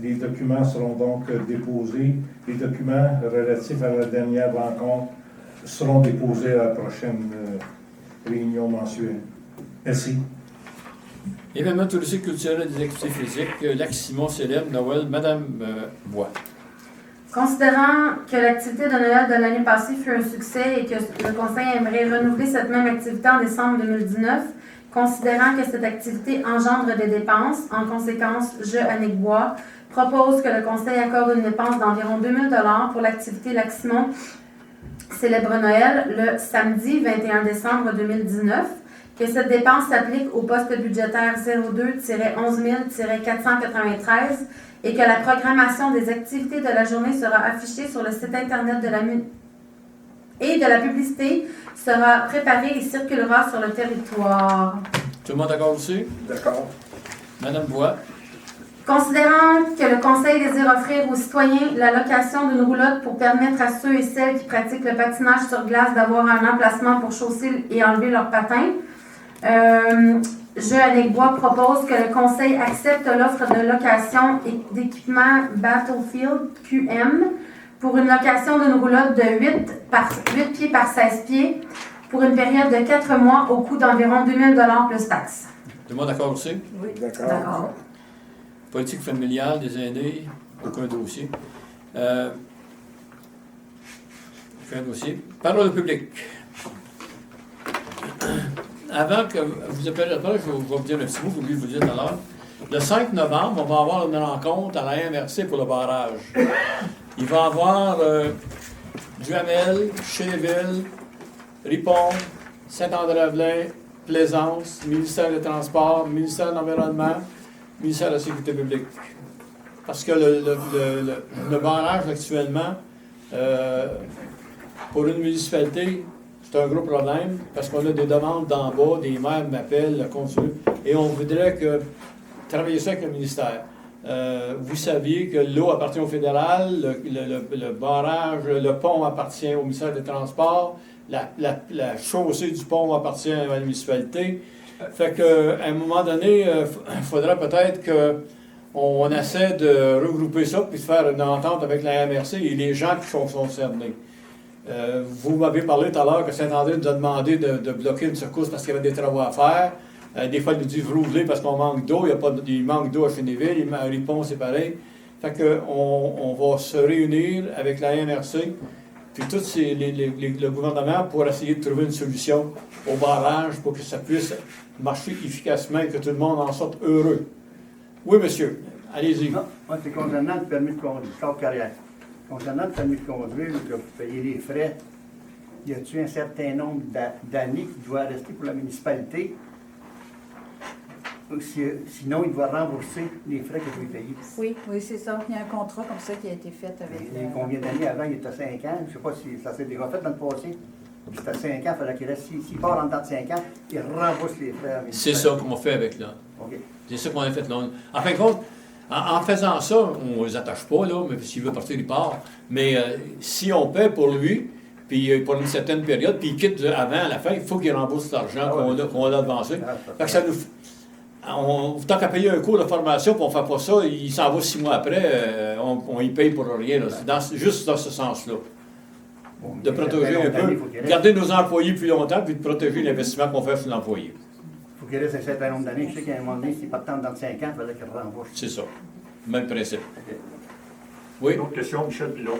Speaker 6: Les documents seront donc déposés. Les documents relatifs à la dernière rencontre seront déposés à la prochaine réunion mensuelle. Merci.
Speaker 1: Événement touristique culturel et des activités physiques, Lac-Simon célèbre Noël, Madame Bois.
Speaker 5: Considérant que l'activité de Noël de l'année passée fut un succès et que le Conseil aimerait renouveler cette même activité en décembre 2019, considérant que cette activité engendre des dépenses, en conséquence, je, Annick Bois, propose que le Conseil accorde une dépense d'environ 2 000 $ pour l'activité Lac-Simon célèbre Noël le samedi 21 décembre 2019, que cette dépense s'applique au poste budgétaire 02-11 000-493 et que la programmation des activités de la journée sera affichée sur le site Internet de la et de la publicité sera préparée et circulera sur le territoire.
Speaker 1: Tout le monde d'accord aussi?
Speaker 9: D'accord.
Speaker 1: Madame Bois.
Speaker 5: Considérant que le Conseil désire offrir aux citoyens la location d'une roulotte pour permettre à ceux et celles qui pratiquent le patinage sur glace d'avoir un emplacement pour chausser et enlever leurs patins, je, Annick Bois, propose que le Conseil accepte l'offre de location d'équipement Battlefield QM pour une location d'une roulotte de 8 pieds par 16 pieds pour une période de 4 mois au coût d'environ 2 000 $ plus taxes.
Speaker 1: Tout le monde d'accord aussi?
Speaker 9: Oui, d'accord.
Speaker 5: D'accord.
Speaker 1: Politique familiale des aînés, aucun dossier. J'ai un dossier. Parole au public. Avant que vous appeliez la parole, je vais vous dire un petit mot, j'ai oublié de vous dire tout à l'heure. Le 5 novembre, on va avoir une rencontre à la MRC pour le barrage. Il va y avoir Duhamel, Chéville, Ripon, Saint-André-Velin, Plaisance, ministère des Transports, ministère de l'Environnement, ministère de la Sécurité publique. Parce que le barrage actuellement, pour une municipalité, c'est un gros problème parce qu'on a des demandes d'en bas, des maires m'appellent, le consul, et on voudrait travailler ça avec le ministère. Vous saviez que l'eau appartient au fédéral, le barrage, le pont appartient au ministère des Transports, la chaussée du pont appartient à la municipalité. Fait qu'à un moment donné, il faudra peut-être qu'on essaie de regrouper ça puis de faire une entente avec la MRC et les gens qui sont concernés. Vous m'avez parlé tout à l'heure que Saint-André nous a demandé de bloquer une secousse parce qu'il y avait des travaux à faire. Des fois, il nous dit rouvrer parce qu'on manque d'eau. Il manque d'eau à Chénéville. À Ripon, c'est pareil. Fait qu'on va se réunir avec la MRC puis tout le gouvernement pour essayer de trouver une solution au barrage pour que ça puisse marcher efficacement et que tout le monde en sorte heureux. Oui, monsieur. Allez-y.
Speaker 12: Non, moi, c'est concernant le permis de conduire, corps carrière. Concernant le permis de conduire, que vous payez les frais, y a-t-il un certain nombre d'années qui doit rester pour la municipalité? Sinon, il doit rembourser les frais que vous payez.
Speaker 4: Oui, c'est ça. Il y a un contrat comme ça qui a été fait avec...
Speaker 12: Il y a combien d'années avant? Il était 5 ans. Je ne sais pas si ça s'est déjà fait dans le passé. C'était 5 ans, il fallait qu'il reste. S'il part en temps de 5 ans, il rembourse les frais à la
Speaker 1: C'est
Speaker 12: municipalité.
Speaker 1: ça qu'on fait avec là.
Speaker 12: OK.
Speaker 1: C'est ça qu'on a fait là. En fin de compte, en faisant ça, on ne les attache pas, là, mais s'il veut partir, il part. Mais si on paie pour lui, puis pour une certaine période, puis il quitte avant, à la fin, il faut qu'il rembourse l'argent qu'on a avancé. Fait que ça nous... tant qu'à payer un cours de formation, puis on ne fait pas ça, il s'en va 6 mois après, on y paye pour rien. Là. Juste dans ce sens-là.
Speaker 12: Bon,
Speaker 1: De protéger un peu, garder nos employés plus longtemps, puis de protéger l'investissement qu'on fait sur l'employé.
Speaker 12: Il faut qu'il reste un certain nombre d'années. Je sais qu'à un moment donné, s'il part dans 5 ans, il fallait qu'il rembourse.
Speaker 1: C'est ça. Même principe.
Speaker 12: OK.
Speaker 1: Oui?
Speaker 8: Une autre question, Michel Pilon.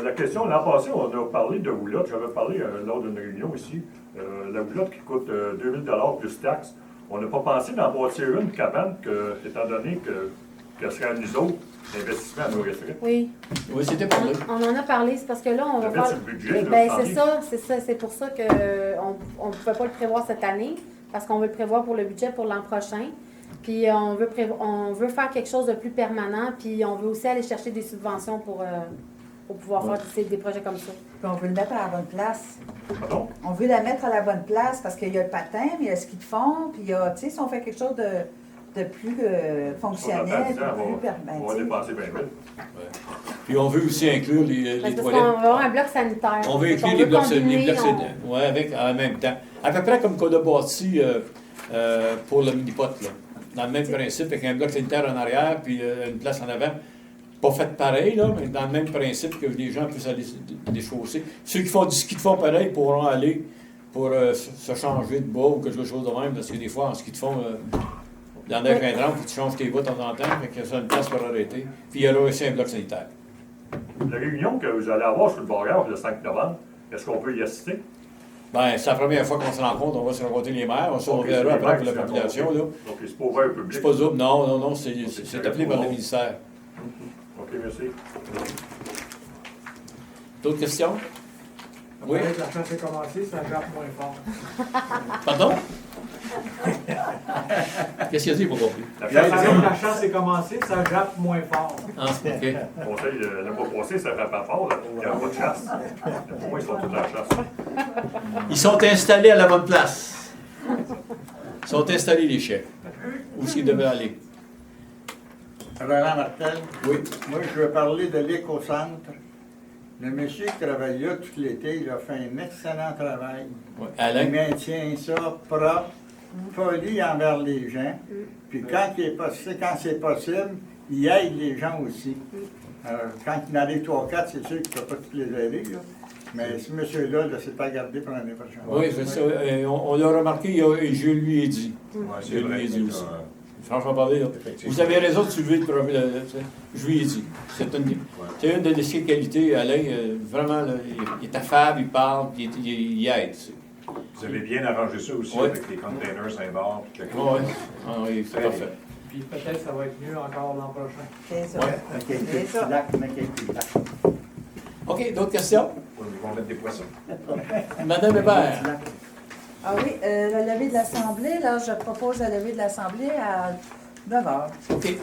Speaker 8: La question, l'an passé, on a parlé de roulotte. J'avais parlé lors d'une réunion ici. La roulotte qui coûte 2 000 plus taxes. On n'a pas pensé d'en bâtir une cabane, étant donné que ce serait à nous autres, l'investissement à nos retraites.
Speaker 5: Oui.
Speaker 1: Oui, c'était parlé.
Speaker 5: On en a parlé, c'est parce que là, on va faire...
Speaker 8: sur le budget, là,
Speaker 5: Ben,
Speaker 8: sans
Speaker 5: c'est ça. C'est pour ça qu'on ne pouvait pas le prévoir cette année, parce qu'on veut le prévoir pour le budget pour l'an prochain. Puis on veut faire quelque chose de plus permanent, puis on veut aussi aller chercher des subventions pour pouvoir faire des projets comme ça.
Speaker 4: Puis on veut le mettre à la bonne place.
Speaker 8: Pardon?
Speaker 4: On veut la mettre à la bonne place parce qu'il y a le patin, mais il y a le ski de fond, puis il y a, tu sais, si on fait quelque chose de plus fonctionnel,
Speaker 8: On va dépenser bien vite.
Speaker 1: Puis on veut aussi inclure les
Speaker 5: Parce
Speaker 1: toilettes.
Speaker 5: qu'on va avoir un bloc sanitaire.
Speaker 1: On veut inclure les blocs sanitaires. Oui, en même temps. À peu près comme qu'on a bâti pour le mini-pot, là. Dans le même principe, avec un bloc sanitaire en arrière, puis une place en avant. Pas fait pareil, là, mais dans le même principe que les gens puissent aller déchausser. Ceux qui font du ski de fond pareil pourront aller pour se changer de bas ou quelque chose de même, parce que des fois, en ski de fond, dans la neige intrante, tu changes tes bas de temps en temps, fait que ça a une place pour arrêter. Puis il y a là aussi un bloc sanitaire.
Speaker 8: La réunion que vous allez avoir sur le barrage le 5 novembre, est-ce qu'on peut y assister?
Speaker 1: Bien, c'est la première fois qu'on se rencontre, on va se rencontrer les maires, on verra après pour la population. Là.
Speaker 8: Donc, c'est pas ouvert au public?
Speaker 1: C'est pas double, non, c'est appelé par le ministère.
Speaker 8: OK, merci.
Speaker 1: D'autres questions? Oui?
Speaker 10: La chasse est commencée, ça jappe moins fort.
Speaker 1: Pardon? Qu'est-ce qu'il a dit pour compris?
Speaker 10: La chasse est commencée, ça jappe moins fort.
Speaker 1: Ah, OK.
Speaker 8: Le conseil n'a pas passé, ça fait pas fort, là. Il n'y a pas de chasse. Pour moi, ils sont tous à la chasse.
Speaker 1: Ils sont installés à la bonne place. Ils sont installés, les chefs. Où est-ce qu'ils devraient aller?
Speaker 9: Roland Martel.
Speaker 1: Oui.
Speaker 9: Moi, je veux parler de l'éco-centre. Le monsieur qui travaille là tout l'été, il a fait un excellent travail.
Speaker 1: Oui. Alain?
Speaker 9: Il maintient ça propre, poli envers les gens. Puis quand c'est possible, il aide les gens aussi. Alors, quand il en arrive 3 ou 4, c'est sûr qu'il ne peut pas tous les aider. Là. Mais ce monsieur-là, c'est pas gardé pour l'année prochaine.
Speaker 1: Oui, c'est ça. On l'a remarqué, et je lui ai dit.
Speaker 11: Ouais, c'est vrai.
Speaker 1: franchement parlé, là, vous avez raison de suivre le problème. Je lui ai dit. C'est une de ses qualités, Alain. Vraiment, là, il est affable, il parle, il aide.
Speaker 11: Vous avez bien arrangé ça aussi
Speaker 1: Ouais.
Speaker 11: avec les containers Saint-Bar.
Speaker 1: Oui, c'est parfait.
Speaker 10: Puis peut-être ça va être mieux encore l'an prochain.
Speaker 4: C'est ça.
Speaker 1: Ouais.
Speaker 12: OK,
Speaker 4: C'est ça.
Speaker 1: OK, d'autres questions?
Speaker 11: Ils vont mettre des poissons.
Speaker 1: Madame Hébert.
Speaker 2: Ah oui, la levée de l'Assemblée, là, je propose la levée de l'Assemblée à 9 heures.
Speaker 1: OK.